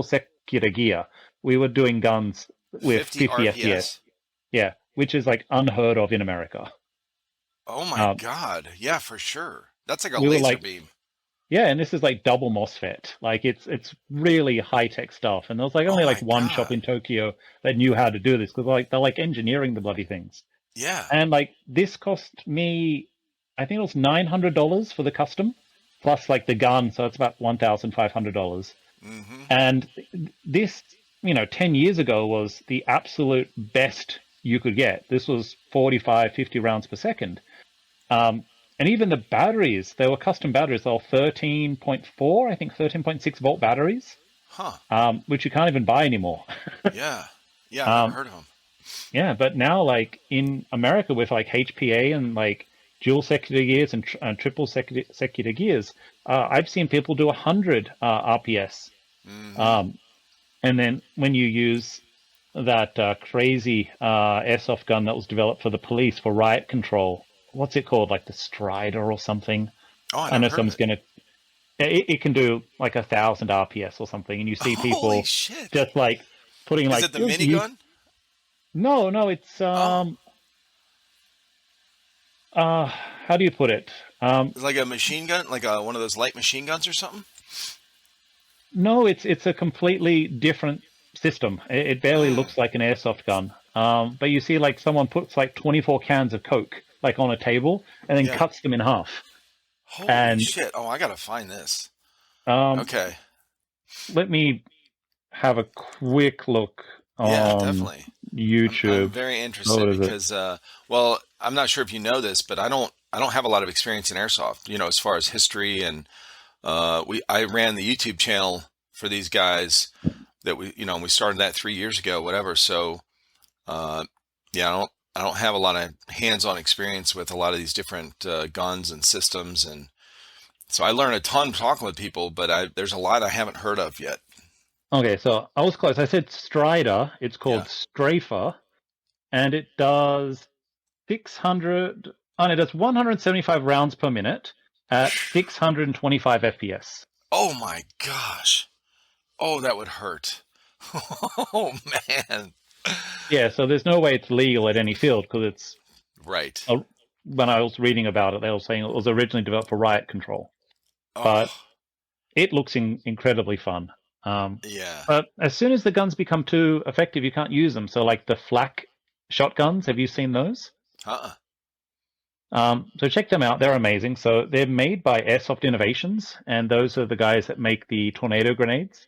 secular gear. We were doing guns with 50 50 FPS. RPS. Yeah, which is like unheard of in America. Oh my Um, God. Yeah, for sure. That's like a we were laser like, beam. yeah, and this is like double MOSFET. Like it's really high tech stuff. And there was like Oh only like my one shop God. in Tokyo that knew how to do this because like they're like engineering the bloody things. Yeah. And like this cost me, I think it was $900 for the custom, plus like the gun, so it's about $1,500. Hmm. And this, 10 years ago was the absolute best you could get. This was 45, 50 rounds per second. Um, and even the batteries, they were custom batteries. They were 13.4, I think 13.6 volt batteries, Huh. which you can't even buy anymore. Yeah. Yeah, I've never um, heard of them. yeah, but now like in America with like HPA and like dual secular gears and triple secular gears, I've seen people do 100 RPS. Hmm. Um, and then when you use that crazy airsoft gun that was developed for the police for riot control, what's it called? Like the Strider or something? Oh, I I never know heard of someone's it. gonna. It can do like 1,000 RPS or something, and you see Holy people shit. just like putting Is like it the you. minigun? No, it's Oh, how do you put it? it's like a machine gun, like one of those light machine guns or something? No, it's a completely different system. It barely Mm. looks like an airsoft gun. But you see like someone puts like 24 cans of Coke like on a table and then Yeah. cuts them in half. Holy And shit. Oh, I gotta find this. um, Okay. let me have a quick look Yeah, on definitely. I'm YouTube. very Oh, interested what is it? because well, I'm not sure if you know this, but I don't have a lot of experience in airsoft, as far as history and I ran the YouTube channel for these guys that we started that 3 years ago, whatever. So uh yeah, I don't have a lot of hands-on experience with a lot of these different guns and systems, and so I learned a ton talking with people, but there's a lot I haven't heard of yet. Okay, so I was close. I said Strider. It's called Yeah. Strafer, and it does 600. And it does 175 rounds per minute at 625 FPS. Oh my gosh. Oh, that would hurt. Oh man. Yeah, so there's no way it's legal at any field because it's. Right. When I was reading about it, they were saying it was originally developed for riot control, but Oh, it looks incredibly fun. Um, yeah. but as soon as the guns become too effective, you can't use them. So, like the flak shotguns, have you seen those? Uh-uh. So check them out. They're amazing. So they're made by Airsoft Innovations, and those are the guys that make the tornado grenades.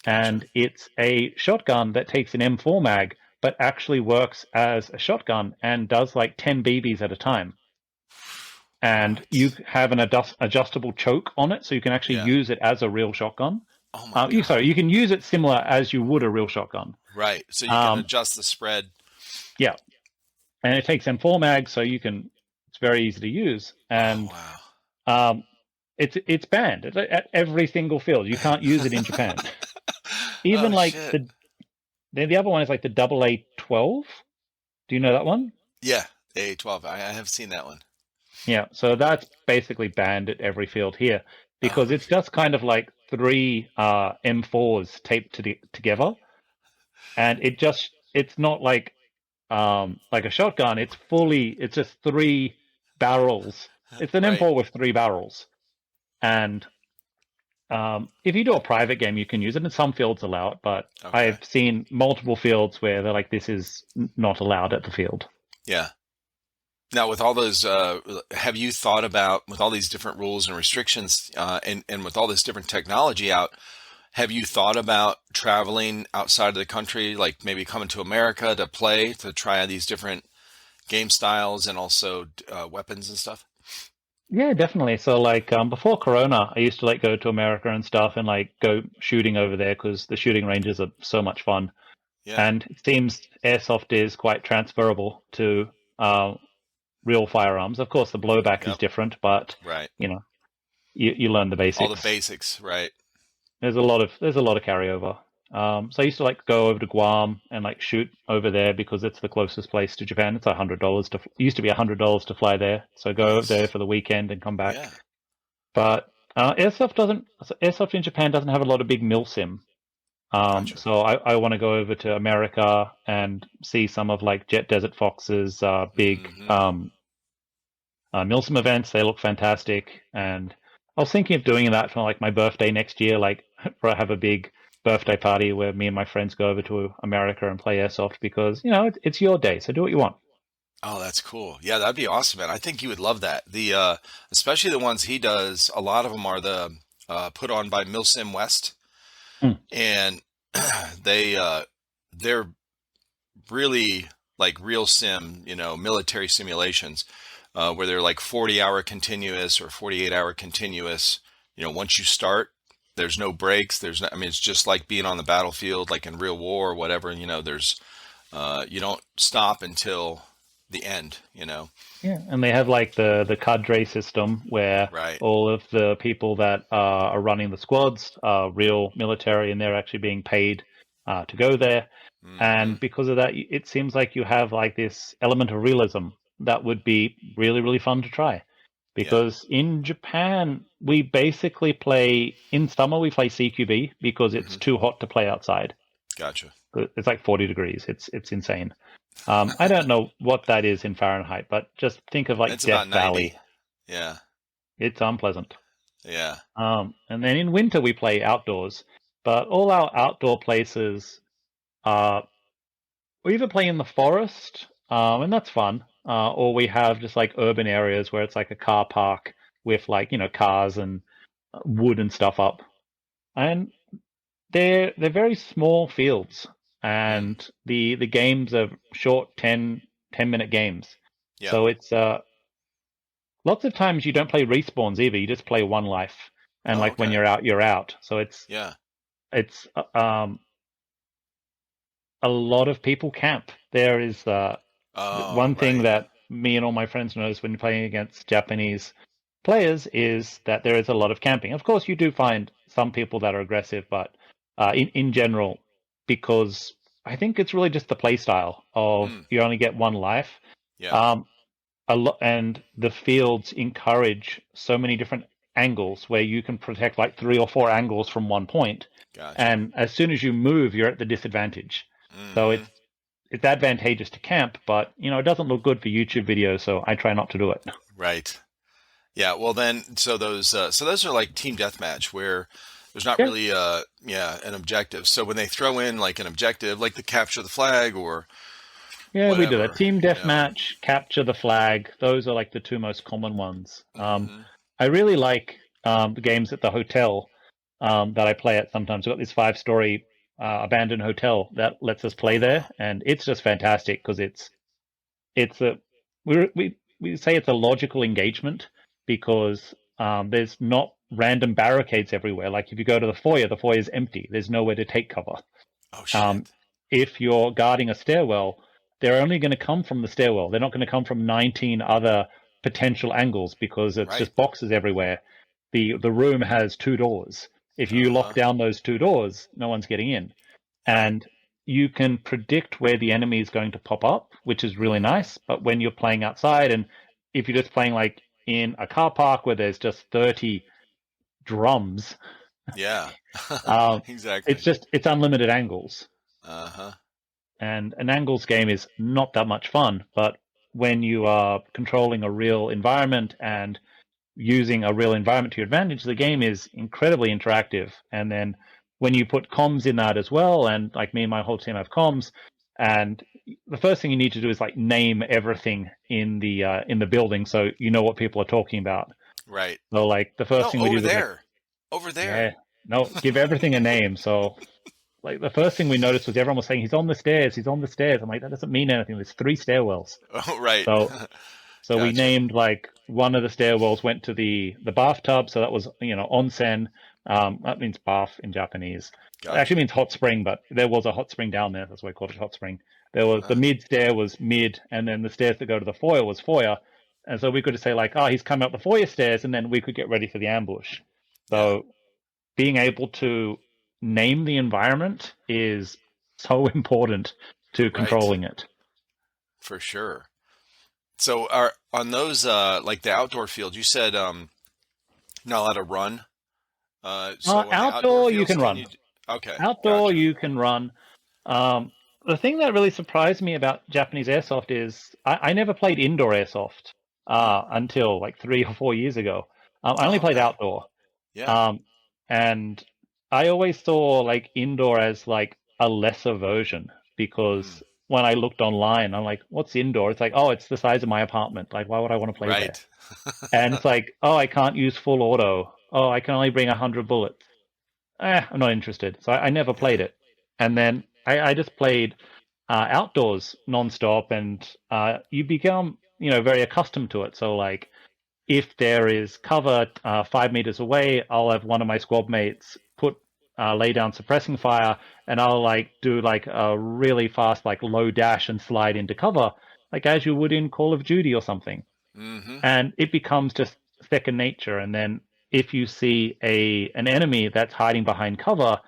Gotcha. And it's a shotgun that takes an M4 mag, but actually works as a shotgun and does like 10 BBs at a time. And you What? have an adjustable choke on it, so you can actually Yeah. use it as a real shotgun. Oh my God. Sorry, you can use it similar as you would a real shotgun. Right. So you can Um, adjust the spread. yeah, and it takes M4 mag, so you can. It's very easy to use, Oh and wow. um, it's banned at every single field. You can't use it in Japan. Even Oh like shit. the other one is like the AA-12. Do you know that one? Yeah. A12. I have seen that one. Yeah, so that's basically banned at every field here. because it's just kind of like three M4s taped together, and it's not like a shotgun. It's just three barrels. It's an Right. M4 with three barrels, and if you do a private game, you can use it, and some fields allow it. But Okay. I've seen multiple fields where they're like, this is not allowed at the field. Yeah. Now, with all those, have you thought about, with all these different rules and restrictions, and with all this different technology out, have you thought about traveling outside of the country, like maybe coming to America to play, to try these different game styles and also weapons and stuff? Yeah, definitely. So like before Corona, I used to like go to America and stuff and like go shooting over there because the shooting ranges are so much fun. Yeah. And it seems airsoft is quite transferable to uh, real firearms. Of course, the blowback is Yep. different, but Right. you know, you learn the All the basics. basics. Right. There's a lot of carryover. So I used to like go over to Guam and like shoot over there because it's the closest place to Japan. It's $100 to it used to be $100 to fly there. So go over there Nice. for the weekend and come back. Yeah. But airsoft in Japan doesn't have a lot of big milsim. Gotcha. So I want to go over to America and see some of like Jet Desert Fox's big Hmm. milsim events. They look fantastic, and I was thinking of doing that for like my birthday next year, like for have a big birthday party where me and my friends go over to America and play airsoft because it's your day, so do what you want. Oh, that's cool. Yeah, that'd be awesome, man. I think you would love that. The especially the ones he does. A lot of them are the put on by Milsim West, Hmm. and they they're really like real sim, military simulations, where they're like 40-hour continuous or 48-hour continuous. Once you start, there's no breaks. There's no, I mean, it's just like being on the battlefield, like in real war or whatever. There's you don't stop until the end. Yeah, and they have like the cadre system where Right. all of the people that are running the squads are real military and they're actually being paid to go there. Hmm. And because of that, it seems like you have like this element of realism that would be really, really fun to try. Yeah. Because in Japan, we basically play in summer, we play CQB because it's Hmm. too hot to play outside. Gotcha. It's like 40 degrees. It's insane. I don't know what that is in Fahrenheit, but just think of like It's about Death 90. Valley. Yeah. It's unpleasant. Yeah. And then in winter we play outdoors, but all our outdoor places are we either play in the forest, and that's fun, or we have just like urban areas where it's like a car park with like cars and wood and stuff up, and they're very small fields, Mm. and the games are short 10 minute games. Yep. So it's lots of times you don't play respawns either. You just play one life, and Oh, like when okay. you're out, you're out. So Yeah. it's a lot of people camp. There is Oh, one thing right. that me and all my friends knows when playing against Japanese players is that there is a lot of camping. Of course, you do find some people that are aggressive, but in general, because I think it's really just the play style of Mm. you only get one life. Yeah. Um, a lot, and the fields encourage so many different angles where you can protect like three or four angles from one point, Gotcha. and as soon as you move, you're at the disadvantage. So Hmm. it's advantageous to camp, but it doesn't look good for YouTube videos, so I try not to do it. Right. Yeah. Well, then, so those are like team deathmatch where there's not Yeah, really yeah, an objective. So when they throw in like an objective, like the capture the flag or yeah, we do that. whatever, Team deathmatch, capture the flag. Those are like the two most common ones. Hmm. I really like the games at the hotel that I play at sometimes. We've got this five-story abandoned hotel that lets us play Oh, there, wow. and it's just fantastic because it's a we say it's a logical engagement because there's not random barricades everywhere. Like if you go to the foyer is empty. There's nowhere to take cover. Oh, Um, shit. if you're guarding a stairwell, they're only going to come from the stairwell. They're not going to come from 19 other potential angles because it's Right. just boxes everywhere. The room has two doors. If you lock Uh-huh. down those two doors, no one's getting in. Right. And you can predict where the enemy is going to pop up, which is really Hmm. nice. But when you're playing outside, and if you're just playing like in a car park where there's just 30 drums. Yeah. Um, Exactly. it's unlimited angles. Uh-huh. And an angles game is not that much fun, but when you are controlling a real environment and using a real environment to your advantage, the game is incredibly interactive. And then when you put comms in that as well, and like me and my whole team have comms, and the first thing you need to do is like name everything in the building so you know what people are talking about. Right. So like the first No, thing we over did was like, there. Over yeah, there. no, give everything a name. So like the first thing we noticed was everyone was saying he's on the stairs, he's on the stairs. I'm like, that doesn't mean anything. There's 3 stairwells. Oh, right. So so we Gotcha. named like one of the stairwells went to the bathtub, so that was onsen. That means bath in Japanese. It actually Gotcha. means hot spring, but there was a hot spring down there. That's why I called it hot spring. There was the Uh, mid stair was mid, and then the stairs that go to the foyer was foyer. And so we could just say like, oh, he's coming up the foyer stairs, and then we could get ready for the ambush. yeah. So being able to name the environment is so important to Right. controlling it. For sure. So are on those like the outdoor field, you said not allowed to run. So on the outdoor Outdoor, you fields, can can run. you okay, Outdoor, gotcha. you can run. Um, the thing that really surprised me about Japanese airsoft is I never played indoor airsoft Mm. until like 3 or 4 years ago. I only Oh, played okay. outdoor, Yeah. um, and I always saw like indoor as like a lesser version Mm. because when I looked online, I'm like, "What's indoor?" It's like, "Oh, it's the size of my apartment. Like, why would I want to play there?" Right. And it's like, "Oh, I can't use full auto. Oh, I can only bring 100 bullets. I'm not interested." So I never Yeah. played it. And then I just played outdoors nonstop, and you become, very accustomed to it. So like, if there is cover 5 meters away, I'll have one of my squad mates lay down suppressing fire, and I'll like do like a really fast like low dash and slide into cover, like as you would in Call of Duty or something, Mm-hmm. and it becomes just second nature. And then if you see an enemy that's hiding behind cover,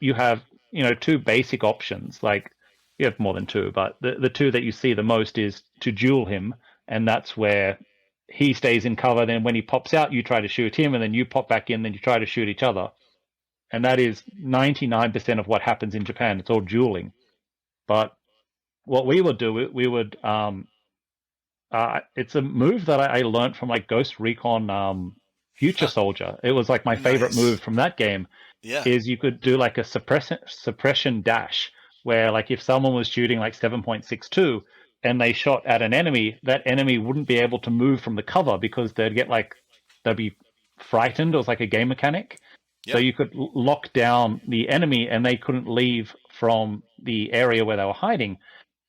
you have two basic options. Like you have more than two, but the two that you see the most is to duel him, and that's where he stays in cover. Then when he pops out, you try to shoot him, and then you pop back in, then you try to shoot each other. And that is 99% of what happens in Japan. It's all dueling. But what we would do, we would it's a move that I learned from like Ghost Recon Future Soldier. It was like my favorite move Nice. from that game. Yeah. Is you could do like a suppression dash where like if someone was shooting like 7.62 and they shot at an enemy, that enemy wouldn't be able to move from the cover because they'd be frightened. It was like a game mechanic. So Yep. you could lock down the enemy and they couldn't leave from the area where they were hiding.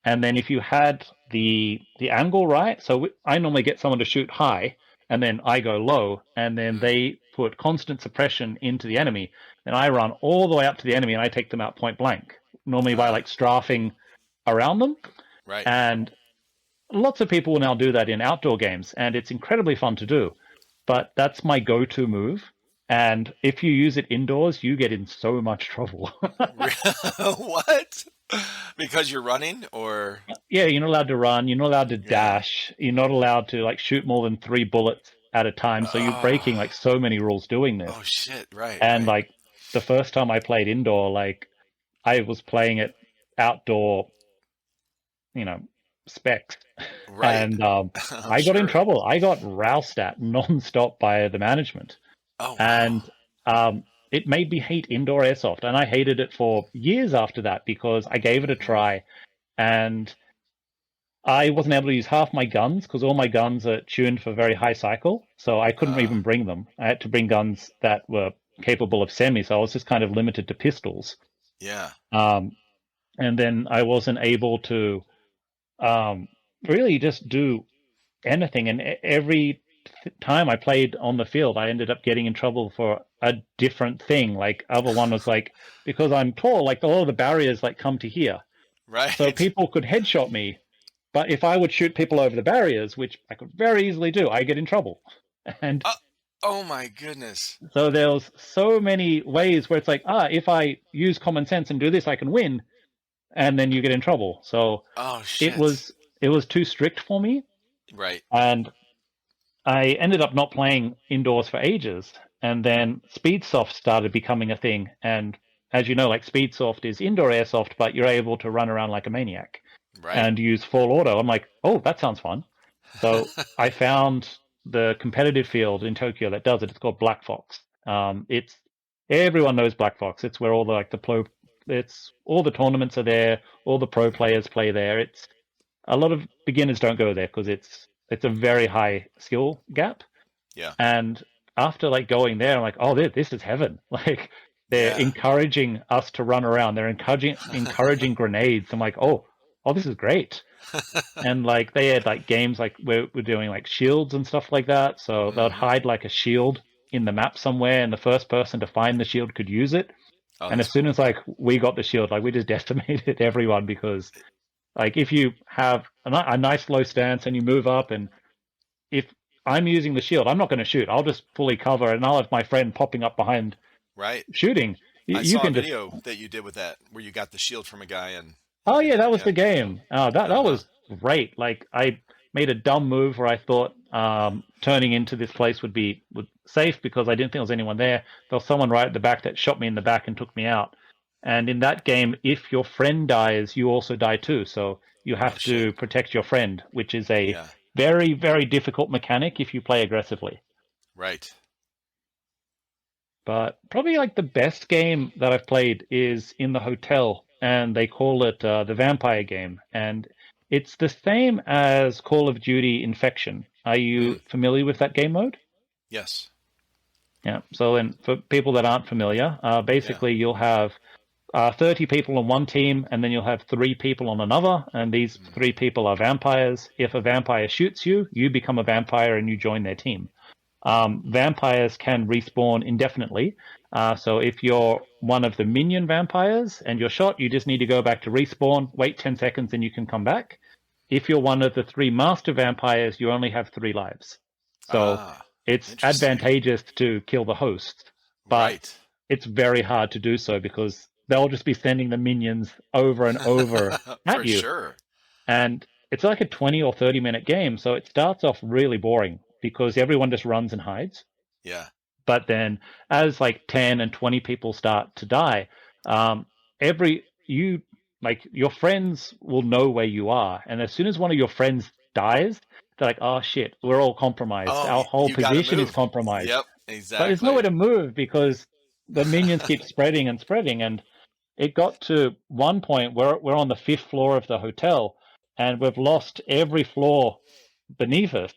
And then if you had the angle right, so I normally get someone to shoot high, and then I go low, and then Mm. they put constant suppression into the enemy, and I run all the way up to the enemy and I take them out point blank, normally by Uh, like strafing around them. right. And lots of people will now do that in outdoor games, and it's incredibly fun to do. But that's my go-to move. And if you use it indoors, you get in so much trouble. What? Because you're running or Yeah, you're not allowed to run. You're not allowed to yeah. dash. You're not allowed to like shoot more than 3 bullets at a time. So you're Oh, breaking like so many rules doing this. oh shit. Right, And right. like the first time I played indoor, like I was playing it outdoor, you know, specs, Right. and I'm I got in sure. trouble. I got roused at nonstop by the management, Oh, wow. and it made me hate indoor airsoft. And I hated it for years after that because I gave it a Hmm. try, and I wasn't able to use half my guns because all my guns are tuned for very high cycle, so I couldn't Uh, even bring them. I had to bring guns that were capable of semi, so I was just kind of limited to pistols. yeah. Um, and then I wasn't able to um, really just do anything. And every time I played on the field, I ended up getting in trouble for a different thing. Like other one was like because I'm tall, like all the barriers like come to here, so Right. people could headshot me. But if I would shoot people over the barriers, which I could very easily do, I get in trouble. And Uh, oh my goodness. so there's so many ways where it's like, if I use common sense and do this, I can win, and then you get in trouble. So Oh it shit. was it was too strict for me, Right. and I ended up not playing indoors for ages. and then Speedsoft started becoming a thing. And as you know, like Speedsoft is indoor airsoft, but you're able to run around like a maniac Right. and use full auto. I'm like, oh, that sounds fun. So I found the competitive field in Tokyo that does it. It's called Black Fox. It's everyone knows Black Fox. It's where all the it's all the tournaments are there. All the pro players play there. It's a lot of beginners don't go there because it's a very high skill gap. Yeah. And after like going there, I'm like, oh, this is heaven. Like they're Yeah. encouraging us to run around. They're encouraging grenades. I'm like, oh, this is great. And like they had like games like we're doing like shields and stuff like that. So they'd Hmm. hide like a shield in the map somewhere, and the first person to find the shield could use it. Oh, And as that's soon cool. as like we got the shield, like we just decimated everyone because like if you have a nice low stance and you move up, and if I'm using the shield, I'm not going to shoot. I'll just fully cover, and I'll have my friend popping up behind Right. shooting. I You saw a can just, video that you did with that where you got the shield from a guy and oh you yeah, that was yeah. the game. That Uh-huh. was great. Like I made a dumb move where I thought turning into this place would be safe because I didn't think there was anyone there. There was someone right at the back that shot me in the back and took me out. And in that game, if your friend dies, you also die too. So you Oh have shit. to protect your friend, which is a Yeah. very, very difficult mechanic if you play aggressively. Right. But probably like the best game that I've played is in the hotel, and they call it the vampire game. And it's the same as Call of Duty Infection. Are you Mm. familiar with that game mode? Yes. Yeah. So, and for people that aren't familiar, Yeah. basically you'll have 30 people on one team, and then you'll have 3 people on another, and these Mm. 3 people are vampires. If a vampire shoots you, you become a vampire and you join their team. Vampires can respawn indefinitely. So if you're one of the minion vampires and you're shot, you just need to go back to respawn, wait 10 seconds, and you can come back. If you're one of the 3 master vampires, you only have 3 lives. So Ah, it's interesting. advantageous to kill the host, but Right. it's very hard to do so because they'll just be sending the minions over and over at For you. sure. And it's like a 20 or 30-minute game, so it starts off really boring because everyone just runs and hides. Yeah. But then, as like 10 and 20 people start to die, um, every you like your friends will know where you are, and as soon as one of your friends dies, they're like, "Oh shit, we're all compromised. Oh, Our whole you got to position is move. compromised." Yep, But there's nowhere exactly. to move because the minions keep spreading and spreading, and it got to one point where we're on the 5th floor of the hotel, and we've lost every floor beneath us,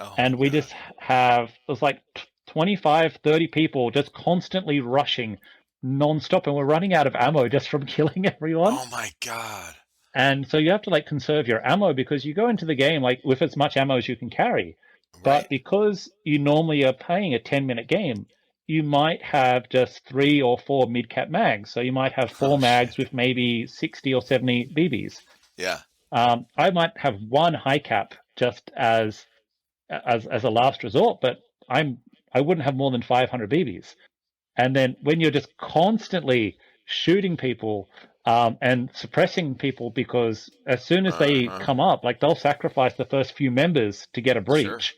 Oh my and we God. just have there's like 25, 30 people just constantly rushing non-stop, and we're running out of ammo just from killing everyone. Oh my God. And so you have to like conserve your ammo because you go into the game like with as much ammo as you can carry. But Right. because you normally are playing a 10-minute game, you might have just 3 or 4 mid-cap mags. So you might have Oh 4 mags shit. with maybe 60 or 70 BBs. Yeah. I might have one high cap just as a last resort, but I wouldn't have more than 500 BBs. And then when you're just constantly shooting people and suppressing people, because as soon as they Uh-huh. come up, like they'll sacrifice the first few members to get a Sure. breach.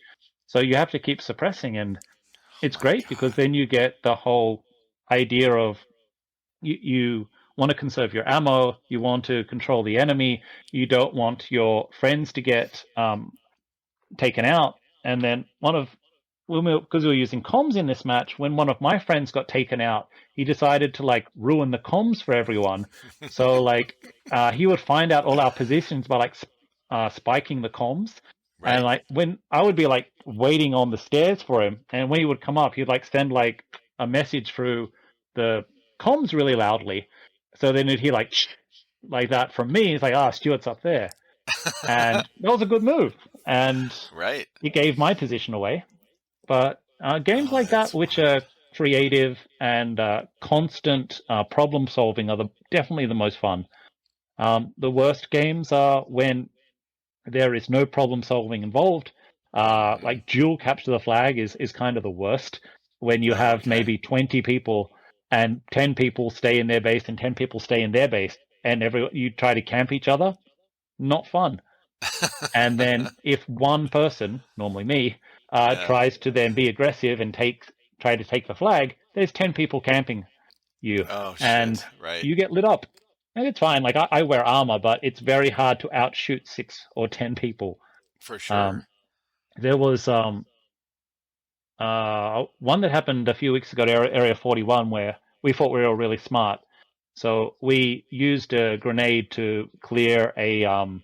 So you have to keep suppressing, and Oh it's my great because God. then you get the whole idea of you want to conserve your ammo, you want to control the enemy, you don't want your friends to get taken out. And then because we were using comms in this match, when one of my friends got taken out, he decided to like ruin the comms for everyone. So like he would find out all our positions by like spiking the comms. And Right. like when I would be like waiting on the stairs for him, and when he would come up, he'd like send like a message through the comms really loudly. So then he'd hear like shh, like that from me. He's like, Stuart's up there. And that was a good move. And Right. it gave my position away. But games Oh, like that, that's which wild. are creative and constant problem solving, are definitely the most fun. The worst games are when there is no problem solving involved. Hmm. Like dual capture the flag is kind of the worst when you Oh, have okay. maybe 20 people and 10 people stay in their base and 10 people stay in their base, and you try to camp each other. Not fun. And then if one person, normally me, Yeah. tries to then be aggressive and take try to take the flag, there's 10 people camping you, Oh and shit. Right. you get lit up. And it's fine. Like I wear armor, but it's very hard to outshoot 6 or 10 people. For sure. Um, there was one that happened a few weeks ago at Area 41 where we thought we were really smart. So we used a grenade to clear a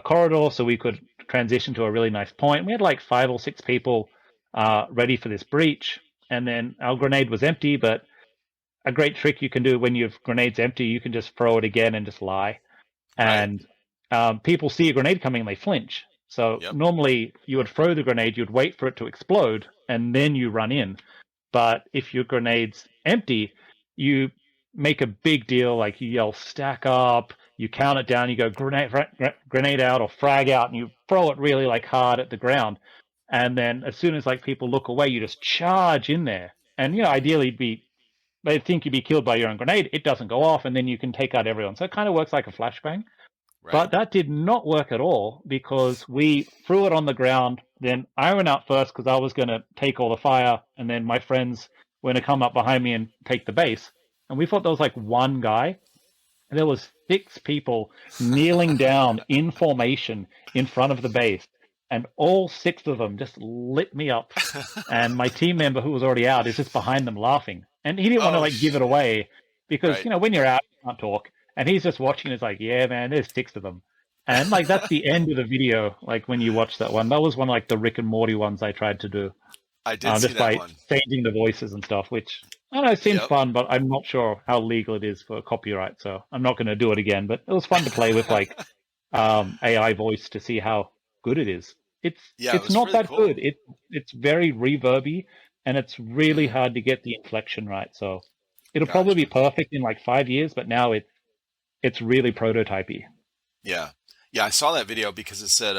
corridor so we could transition to a really nice point. We had like 5 or 6 people ready for this breach, and then our grenade was empty, but a great trick you can do when your grenade's empty, you can just throw it again and just lie. Right. And people see a grenade coming and they flinch. So Yep. normally you would throw the grenade, you'd wait for it to explode, and then you run in. But if your grenade's empty, you make a big deal, like you yell stack up, you count it down, you go grenade out or frag out, and you throw it really like hard at the ground. And then as soon as like people look away, you just charge in there. And ideally they think you'd be killed by your own grenade. It doesn't go off, and then you can take out everyone. So it kind of works like a flashbang. Right. But that did not work at all because we threw it on the ground. Then I went out first because I was going to take all the fire, and then my friends were going to come up behind me and take the base. And we thought there was like one guy. And there was 6 people kneeling down in formation in front of the base. And all 6 of them just lit me up. And my team member who was already out is just behind them laughing. And he didn't want to like give it away because, Right. when you're out, you can't talk. And he's just watching. It's like, yeah, man, there's 6 of them. And like that's the end of the video. Like when you watch that one, that was one of like the Rick and Morty ones I tried to do. I did see Just that by one. changing the voices and stuff, which I don't know, it seems Yep. fun, but I'm not sure how legal it is for copyright. So I'm not going to do it again. But it was fun to play with like AI voice to see how good it is. Yeah, it It's was not really that cool. good. It's very reverby, and it's really hard to get the inflection right. So it'll probably be Gotcha. perfect in like 5 years, but now it's really prototypey. Yeah. Yeah, I saw that video because it said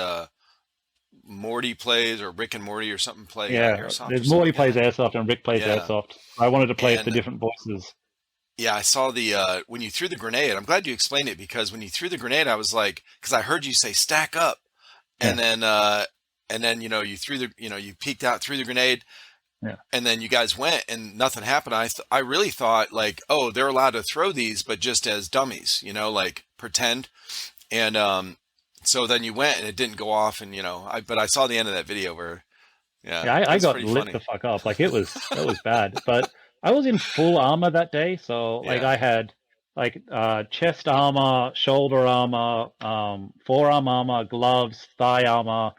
Morty plays or Rick and Morty or something play Yeah, Airsoft or there's something Morty like plays that. Airsoft and Rick plays Yeah. Airsoft. I wanted to play it for And different voices. yeah, I saw the when you threw the grenade. I'm glad you explained it because when you threw the grenade, I was like, because I heard you say stack up, Yeah, and then you threw the you peeked out, threw the grenade, yeah. and then you guys went and nothing happened. I really thought like, oh, they're allowed to throw these, but just as dummies, like pretend. And so then you went and it didn't go off, and but I saw the end of that video where yeah, Yeah, it I was got pretty lit the funny. fuck up. Like it was bad. But I was in full armor that day, so like Yeah. I had like chest armor, shoulder armor, forearm armor, gloves, thigh armor,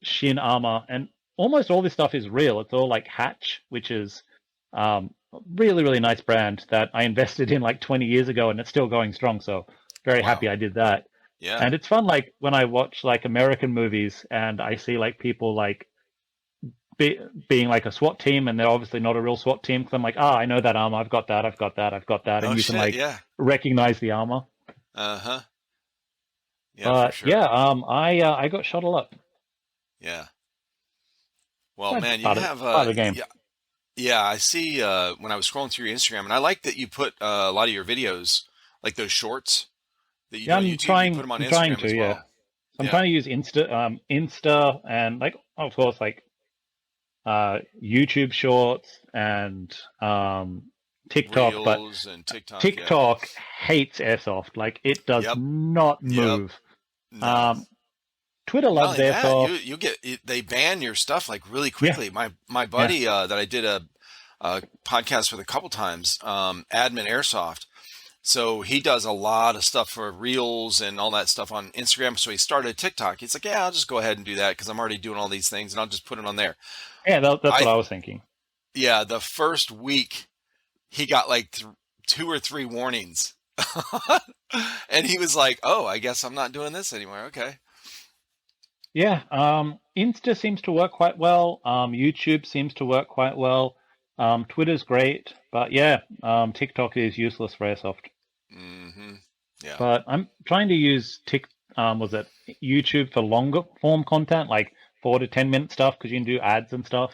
shin armor, and almost all this stuff is real. It's all like Hatch, which is really, really nice brand that I invested in like 20 years ago, and it's still going strong. So very Wow. happy I did that. Yeah. And it's fun, like when I watch like American movies and I see like people like being like a SWAT team, and they're obviously not a real SWAT team. Because I'm like, I know that armor. I've got that. I've got that. I've got that, and No you can shit. like Yeah. recognize the armor. Uh-huh. Yeah, for But sure. yeah, I got shot a lot. Yeah. Well, That's man, you have part of the game. yeah, yeah, I see when I was scrolling through your Instagram, and I like that you put a lot of your videos, like those shorts that you Yeah, do on YouTube, you put them on I'm trying Instagram to. as Yeah, well. I'm Yeah. trying to use Insta, and like of course like YouTube Shorts and TikTok, but Reels and TikTok, yeah. TikTok hates airsoft. Like it does Yep. not Yep. move. No. Um, Twitter Not loves only that, airsoft. you get they ban your stuff like really Yeah, quickly. My yeah. buddy that I did a podcast with a couple times, Admin Airsoft. So he does a lot of stuff for Reels and all that stuff on Instagram. So he started TikTok. He's like, yeah, I'll just go ahead and do that because I'm already doing all these things and I'll just put it on there. Yeah, that's what I I was thinking. Yeah, the first week he got like 2 or 3 warnings, and he was like, oh, I guess I'm not doing this anymore. Okay. Yeah, Insta seems to work quite well. YouTube seems to work quite well. Twitter's great, but yeah, TikTok is useless for airsoft. Mm-hmm. Yeah. But I'm trying to use was it YouTube for longer form content, like 4 to 10 minute stuff, because you can do ads and stuff.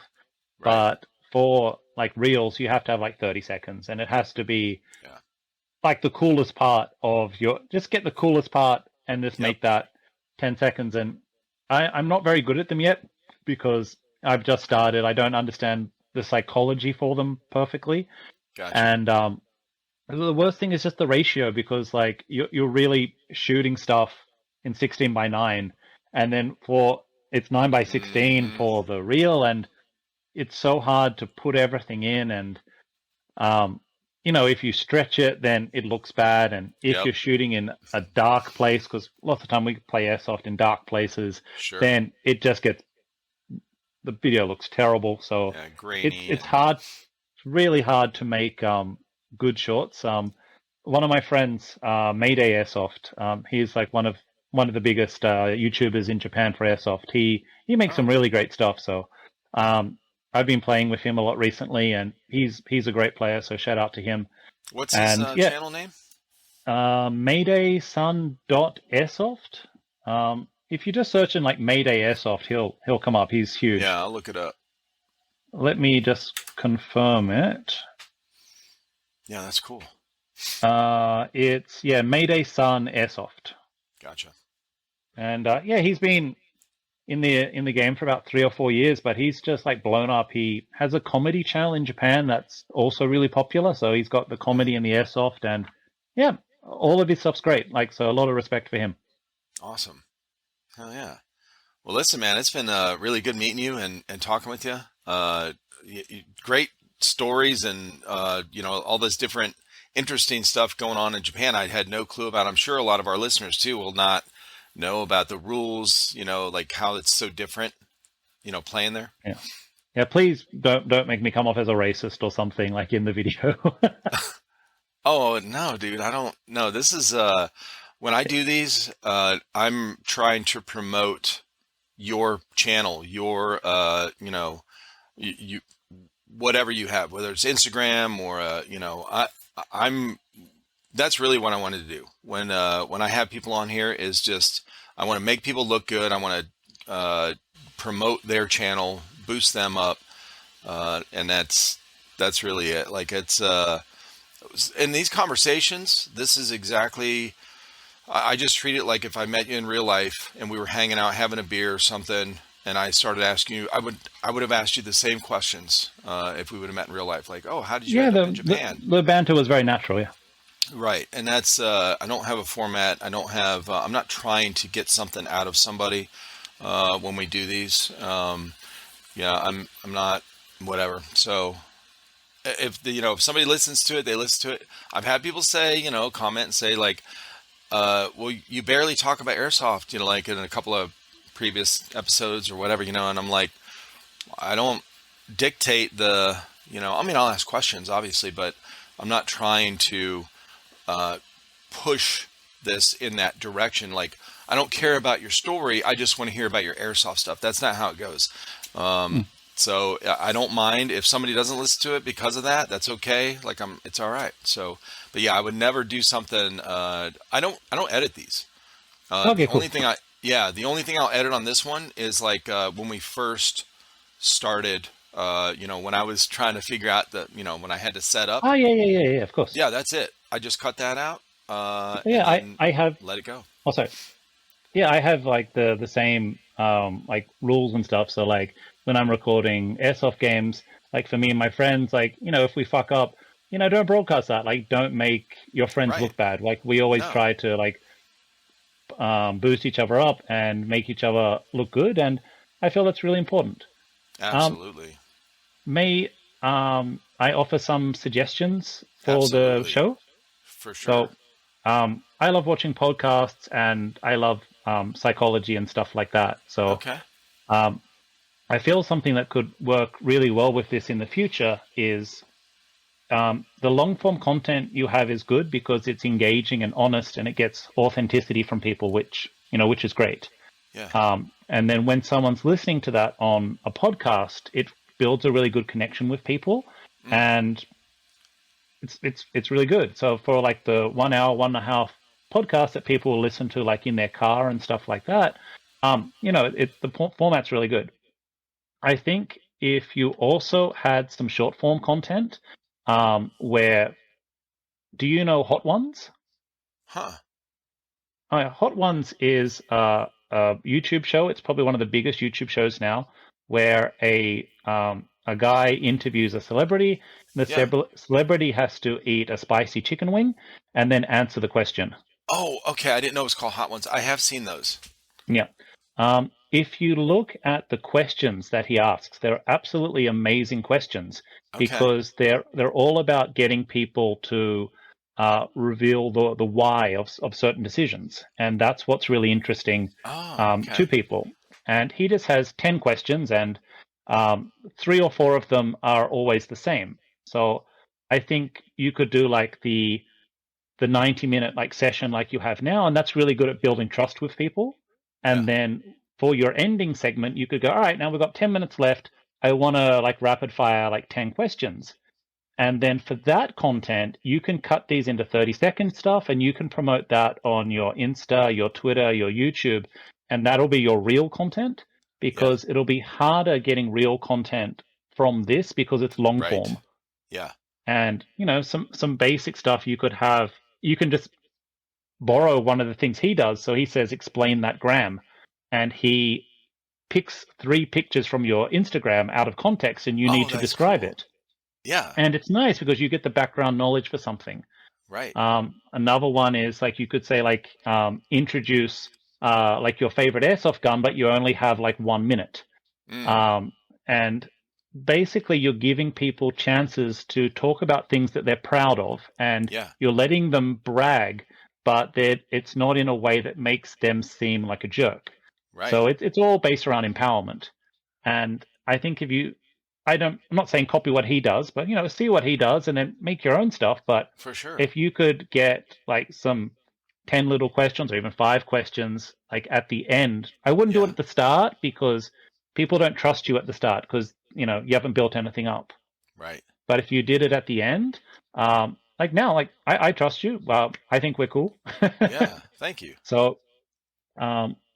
Right. But for like Reels, you have to have like 30 seconds, and it has to be Yeah. like the coolest part of just get the coolest part and just Yep. make that 10 seconds. And I'm not very good at them yet because I've just started. I don't understand the psychology for them perfectly. Gotcha. And the worst thing is just the ratio, because like you're really shooting stuff in 16:9, and then it's 9:16 Hmm. for the reel, and it's so hard to put everything in. And um, if you stretch it, then it looks bad. And if Yep. you're shooting in a dark place, because lots of time we play airsoft in dark places, Sure. then it just gets the video looks terrible. So Yeah, it's grainy it's and hard, it's really hard to make good shorts. One of my friends, Mayday Airsoft, he's like one of the biggest YouTubers in Japan for airsoft. He makes some oh, really great stuff. So I've been playing with him a lot recently, and he's a great player. So shout out to him. what's his And yeah, channel name? Mayday Sun dot Airsoft. If you just search in like Mayday Airsoft, he'll come up. He's huge. Yeah, I'll look it up. Let me just confirm it. Yeah, that's cool. It's Mayday Sun Airsoft, Gotcha. and he's been in the game for about 3 or 4 years, but he's just like blown up. He has a comedy channel in Japan that's also really popular. So he's got the comedy and the airsoft, and yeah, all of his stuff's great. Like, so a lot of respect for him. Awesome. Hell yeah. Well, listen, man, it's been really good meeting you and talking with you. Great stories and all this different interesting stuff going on in Japan. I had no clue about. I'm sure a lot of our listeners too will not know about the rules. Like how it's so different. Playing there. Yeah, yeah. Please don't make me come off as a racist or something like in the video. Oh no, dude, I don't know. This is when I do these, I'm trying to promote your channel, your you whatever you have, whether it's Instagram or I'm that's really what I wanted to do when I have people on here is just I want to make people look good. I want to promote their channel, boost them up, and that's really it. Like it's in these conversations, this is exactly. I just treat it like if I met you in real life and we were hanging out having a beer or something, and I started asking you, I would have asked you the same questions if we would have met in real life. Like, oh, how did you Yeah, end up the, in the Japan? the banter was very natural. Yeah. Right, and that's I don't have a format. I don't have. I'm not trying to get something out of somebody when we do these. Yeah, I'm not whatever. So if if somebody listens to it, they listen to it. I've had people say comment and say like, well, you barely talk about airsoft, like in a couple of previous episodes or whatever, and I'm like, I don't dictate the, I mean, I'll ask questions obviously, but I'm not trying to push this in that direction. Like, I don't care about your story. I just want to hear about your airsoft stuff. That's not how it goes. Mm. So I don't mind if somebody doesn't listen to it because of that. That's okay. Like it's all right. So, but yeah, I would never do something. I don't edit these. Okay, cool. The only thing I'll edit on this one is like when we first started. When I was trying to figure out when I had to set up. Oh yeah, of course. Yeah, that's it. I just cut that out and Yeah, then I have. let it go. Oh, sorry. Yeah, I have like the same like rules and stuff. So like when I'm recording airsoft games, like for me and my friends, like if we fuck up, don't broadcast that. Like don't make your friends Right. look bad. Like we always No, try to like boost each other up and make each other look good, and I feel that's really important. Um, absolutely. may I offer some suggestions for the Absolutely. show? For sure. So I love watching podcasts, and I love psychology and stuff like that. So Okay. um, I feel something that could work really well with this in the future is the long form content you have is good because it's engaging and honest, and it gets authenticity from people, which is great. Yeah. And then when someone's listening to that on a podcast, it builds a really good connection with people, Mm. and it's really good. So for like the 1 hour, 1.5 podcast that people will listen to like in their car and stuff like that, the format's really good. I think if you also had some short form content, where do you know Hot Ones? Huh. Hot Ones is a YouTube show. It's probably one of the biggest YouTube shows now, where a a guy interviews a celebrity. The Yeah. celebrity has to eat a spicy chicken wing and then answer the question. Oh, okay. I didn't know it was called Hot Ones. I have seen those. Yeah. If you look at the questions that he asks, they're absolutely amazing questions Okay. because they're all about getting people to reveal the why of certain decisions, and that's what's really interesting Oh, to okay. people. And he just has 10 questions, and three or four of them are always the same. So I think you could do like the 90-minute like session like you have now, and that's really good at building trust with people. Yeah. And then for your ending segment, you could go, all right, now we've got 10 minutes left. I want to like rapid fire like 10 questions. And then for that content, you can cut these into 30-second stuff and you can promote that on your Insta, your Twitter, your YouTube, and that'll be your real content Yeah. because it'll be harder getting real content from this because it's long Right. form. Yeah. And some basic stuff you could have, you can just borrow one of the things he does. So he says, explain that gram. And he picks 3 pictures from your Instagram out of context and you Oh, need to that's describe cool. it. Yeah. And it's nice because you get the background knowledge for something. Right. Another one is like you could say like introduce like your favorite airsoft gun, but you only have like 1 minute. Mm. And basically you're giving people chances to talk about things that they're proud of and Yeah. you're letting them brag, but it's not in a way that makes them seem like a jerk. Right. So it's all based around empowerment. And I think if you I'm not saying copy what he does, but see what he does and then make your own stuff. But For sure. if you could get like some 10 little questions or even 5 questions like at the end, I wouldn't do it Yeah. at the start because people don't trust you at the start because you haven't built anything up. Right. But if you did it at the end, like now, like I trust you. I think we're cool. Yeah. Thank you. So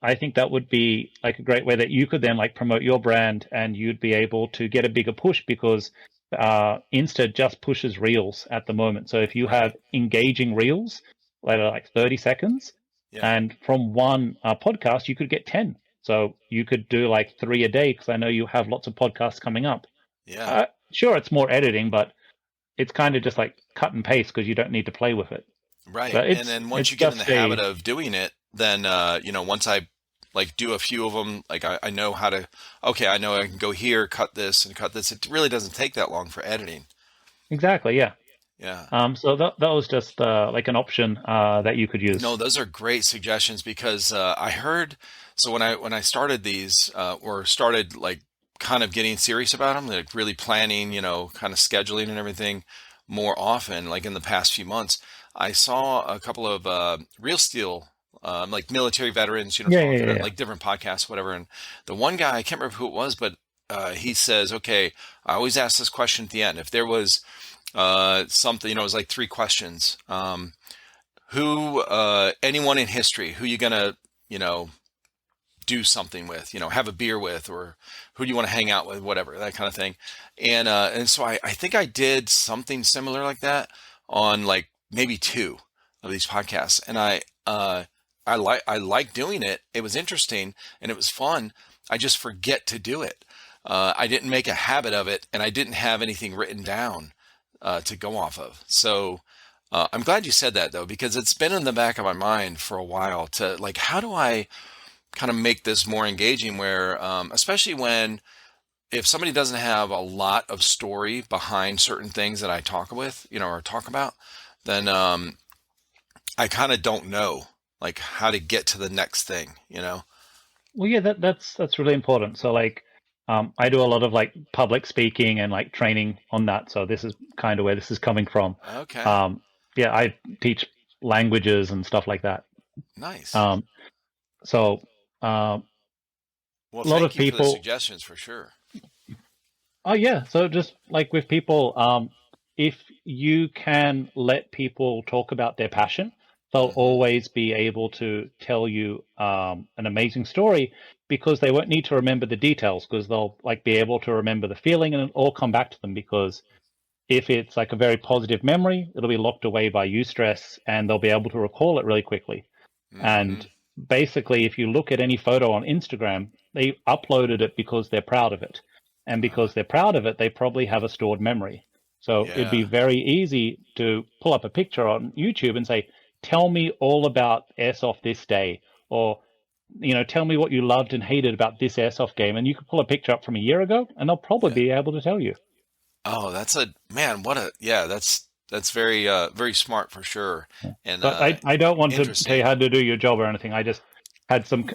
I think that would be like a great way that you could then like promote your brand and you'd be able to get a bigger push because Insta just pushes reels at the moment. So if you have Right. engaging reels that are like 30 seconds, Yeah. and from one podcast, you could get 10. So you could do like 3 a day because I know you have lots of podcasts coming up. Yeah. Sure, it's more editing, but it's kind of just like cut and paste because you don't need to play with it. Right. But And then once it's you get in the just habit a of doing it, then once I like do a few of them, like I know how to, okay, I know I can go here, cut this and cut this. It really doesn't take that long for editing. exactly, yeah. Yeah. So that was just like an option that you could use. No, those are great suggestions because I heard, so when I started these or started like kind of getting serious about them, like really planning, kind of scheduling and everything more often, like in the past few months, I saw a couple of Real Steel, like military veterans, Yeah, yeah, talking yeah, on yeah. like different podcasts, whatever. And the one guy, I can't remember who it was, but he says, okay, I always ask this question at the end. If there was something, it was like 3 questions. Who, anyone in history, who you gonna, you know, do something with, have a beer with, or who do you want to hang out with, whatever, that kind of thing. And so I think I did something similar like that on like maybe 2 of these podcasts. And I like doing it. It was interesting and it was fun. I just forget to do it. I didn't make a habit of it and I didn't have anything written down to go off of. So I'm glad you said that though, because it's been in the back of my mind for a while to like, how do I kind of make this more engaging where, especially when, if somebody doesn't have a lot of story behind certain things that I talk with, or talk about, then I kind of don't know like how to get to the next thing. Well, yeah, that's really important. So like, I do a lot of like public speaking and like training on that. So this is kind of where this is coming from. Okay, Um, yeah, I teach languages and stuff like that. nice. Um, so uh, Well, a lot thank of you for the people. suggestions for sure. Oh yeah, so just like with people, if you can let people talk about their passion, they'll Hmm. always be able to tell you an amazing story because they won't need to remember the details because they'll like be able to remember the feeling and it'll all come back to them because if it's like a very positive memory, it'll be locked away by eustress and they'll be able to recall it really quickly. Hmm. And basically, if you look at any photo on Instagram, they uploaded it because they're proud of it. And because they're proud of it, they probably have a stored memory. So it'd be Yeah. very easy to pull up a picture on YouTube and say, tell me all about Airsoft this day, or tell me what you loved and hated about this Airsoft game. And you could pull a picture up from a year ago, and they'll probably Yeah. be able to tell you. Oh, that's a man, what a yeah, that's very very smart for sure. And But I don't want to tell you interesting. how to do your job or anything. I just had some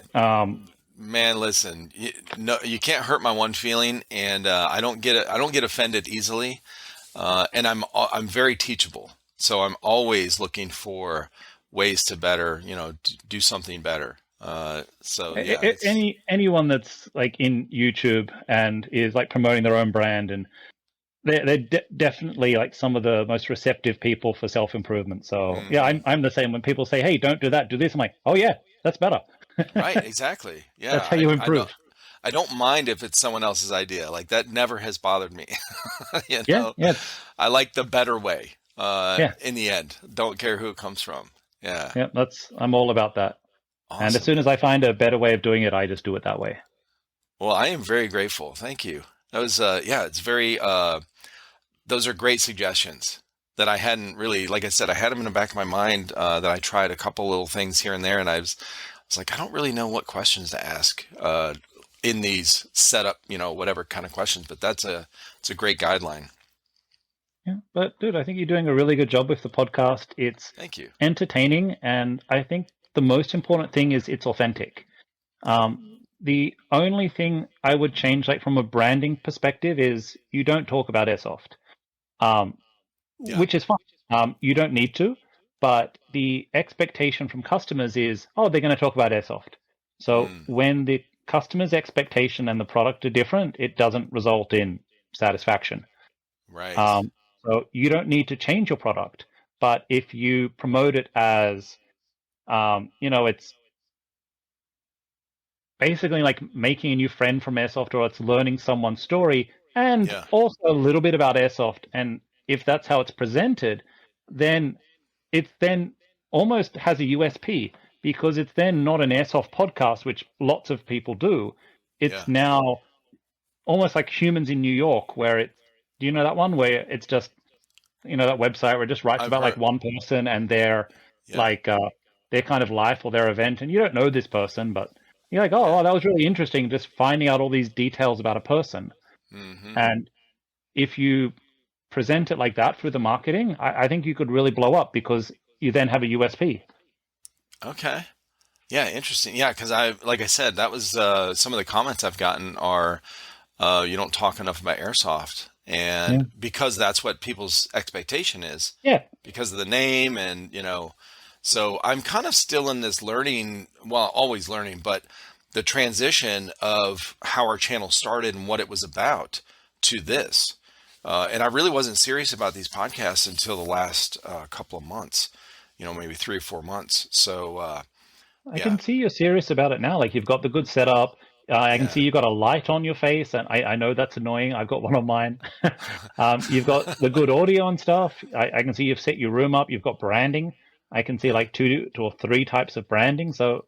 Man, listen, no, you can't hurt my one feeling, and I don't get offended easily, and I'm very teachable, so I'm always looking for ways to better, do something better. So yeah, it's anyone that's like in YouTube and is like promoting their own brand, and they're definitely like some of the most receptive people for self-improvement. So yeah, hmm I'm the same. When people say, "Hey, don't do that, do this," I'm like, "Oh yeah, that's better." right, exactly. That's Yeah, how you improve. I don't mind if it's someone else's idea. Like that never has bothered me. You Yeah, know, yeah, I like the better way. yeah, In the end, don't care who it comes from. Yeah, yeah. I'm all about that. And as awesome, soon as man. I find a better way of doing it, I just do it that way. Well, I am very grateful. Thank you. That was yeah, it's very those are great suggestions that I hadn't really, like I said, I had them in the back of my mind that I tried a couple little things here and there, and I was like, I don't really know what questions to ask in these setup, whatever kind of questions, but it's a great guideline. Yeah, but dude, I think you're doing a really good job with the podcast. It's Thank you. entertaining, and I think the most important thing is it's authentic. The only thing I would change, like from a branding perspective, is you don't talk about airsoft, um, Yeah. which is fine. You don't need to, but the expectation from customers is, oh, they're going to talk about airsoft. So Mm, when the customer's expectation and the product are different, it doesn't result in satisfaction. right. Um, so you don't need to change your product, but if you promote it as, it's basically like making a new friend from Airsoft, or it's learning someone's story, and Yeah. also a little bit about Airsoft. And if that's how it's presented, then it's then almost has a USP, because it's then not an Airsoft podcast, which lots of people do. Yeah. It's now almost like Humans in New York, where it's, do you know that one where it's just, that website where it just writes I've about heard. like one person and their Yeah. like their kind of life or their event, and you don't know this person, but you're like, oh, Yeah. wow, that was really interesting, just finding out all these details about a person. hmm And if you present it like that through the marketing, I think you could really blow up, because you then have a USP. Okay. Yeah. Interesting. Yeah. Because like I said, that was some of the comments I've gotten are you don't talk enough about airsoft, Yeah, and because that's what people's expectation is, yeah, because of the name, and so I'm kind of still in this learning, well, always learning, but the transition of how our channel started and what it was about to this. And I really wasn't serious about these podcasts until the last couple of months, maybe 3 or 4 months. So, I yeah, can see you're serious about it now. Like, you've got the good setup. I can yeah, see you've got a light on your face, and I know that's annoying. I've got one on mine. You've got the good audio and stuff. I can see you've set your room up. You've got branding. I can see yeah. like two or three types of branding. So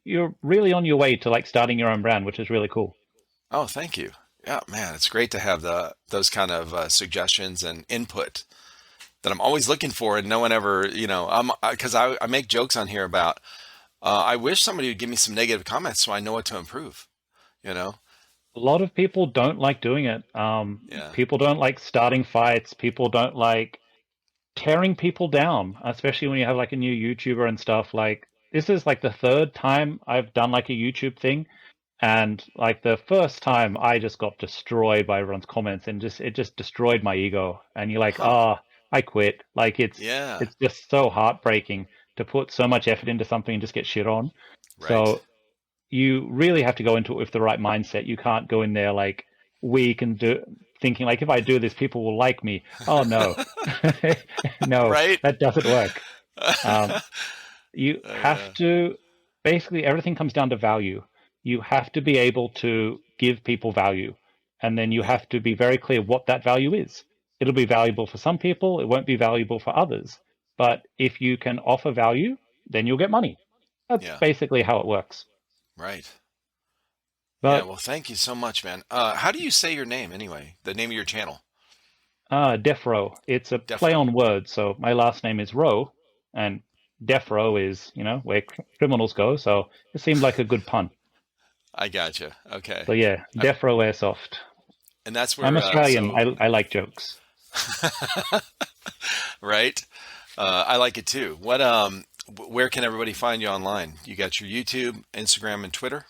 you're really on your way to like starting your own brand, which is really cool. Oh, thank you. Yeah, man, it's great to have those kind of suggestions and input that I'm always looking for, and no one ever, because I make jokes on here about. I wish somebody would give me some negative comments so I know what to improve. You know? A lot of people don't like doing it. Yeah. People don't like starting fights. People don't like tearing people down, especially when you have like a new YouTuber and stuff. Like, this is like the third time I've done like a YouTube thing, and like the first time I just got destroyed by everyone's comments, and just it just destroyed my ego. And you're like, Huh. ah, I quit. Like, Yeah. it's just so heartbreaking to put so much effort into something and just get shit on. Right. So you really have to go into it with the right mindset. You can't go in there like weak and thinking like, if I do this, people will like me. Oh no, no, Right. that doesn't work. Um, you have Yeah. to, basically everything comes down to value. You have to be able to give people value, and then you Yeah. have to be very clear what that value is. It'll be valuable for some people, it won't be valuable for others. But if you can offer value, then you'll get money. That's Yeah. basically how it works. Right. Yeah. But Well, thank you so much, man. How do you say your name anyway? The name of your channel? Defrowe, it's a play Defro. on words. So my last name is Rowe, and Defrowe is, where criminals go. So it seemed like a good pun. I gotcha. Okay. So yeah, I, Defrowe Airsoft. and that's I'm where, Australian. I like jokes. right? I like it too. Where can everybody find you online? You got your YouTube, Instagram, and Twitter?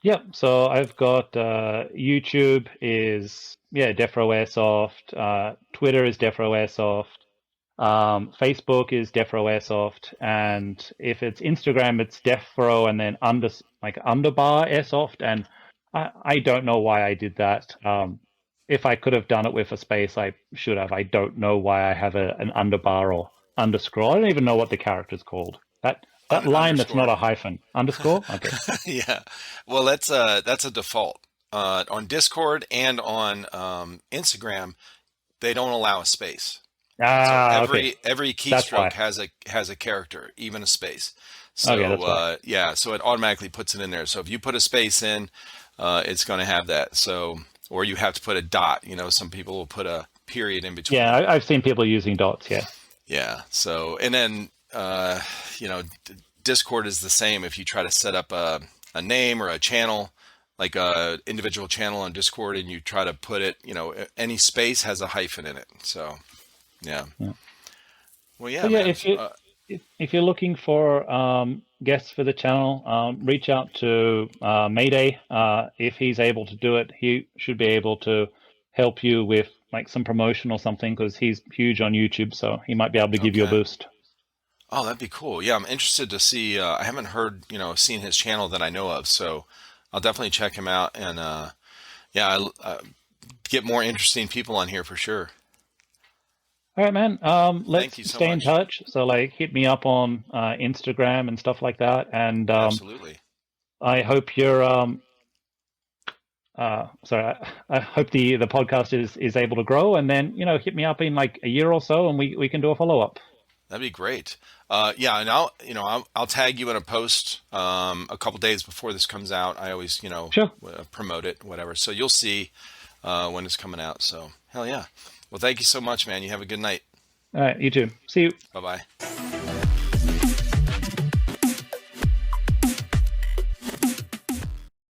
Yep. So I've got YouTube is Defro Airsoft. Twitter is Defro Airsoft. Facebook is Defro Airsoft, and if it's Instagram, it's Defro and then underbar Airsoft. And I don't know why I did that. If I could have done it with a space, I should have. I don't know why I have an underbar or underscore. I don't even know what the character's called. That line that's not Underscore. a hyphen. Underscore? Okay. Yeah. Well, that's a default. On Discord and on Instagram, they don't allow a space. So Ah, okay. every That's keystroke why. has a character, even a space. Okay, So that's why. yeah, so it automatically puts it in there. So if you put a space in, it's going to have that. So or you have to put a dot. Some people will put a period in between Yeah, it. I've seen people using dots. Yeah. Yeah. So and then Discord is the same. If you try to set up a name or a channel, like a individual channel on Discord, and you try to put it, any space has a hyphen in it. So yeah. Yeah. Well, yeah, But yeah, man. if you're looking for guests for the channel, reach out to Mayday. If he's able to do it, he should be able to help you with like some promotion or something because he's huge on YouTube, so he might be able to give you a Okay. boost. Oh, that'd be cool. Yeah, I'm interested to see. I haven't heard, seen his channel that I know of, so I'll definitely check him out and yeah, get more interesting people on here for sure. All right, man. Thank Let's you so stay in much. touch. So like, hit me up on Instagram and stuff like that. And Absolutely. I hope you're sorry, I hope the podcast is able to grow, and then hit me up in like a year or so, and we can do a follow up. That'd be great. Yeah, and I'll tag you in a post a couple days before this comes out. I always Sure. promote it, whatever. So you'll see when it's coming out. So hell yeah. Well, thank you so much, man. You have a good night. All right, you too. See you. Bye bye.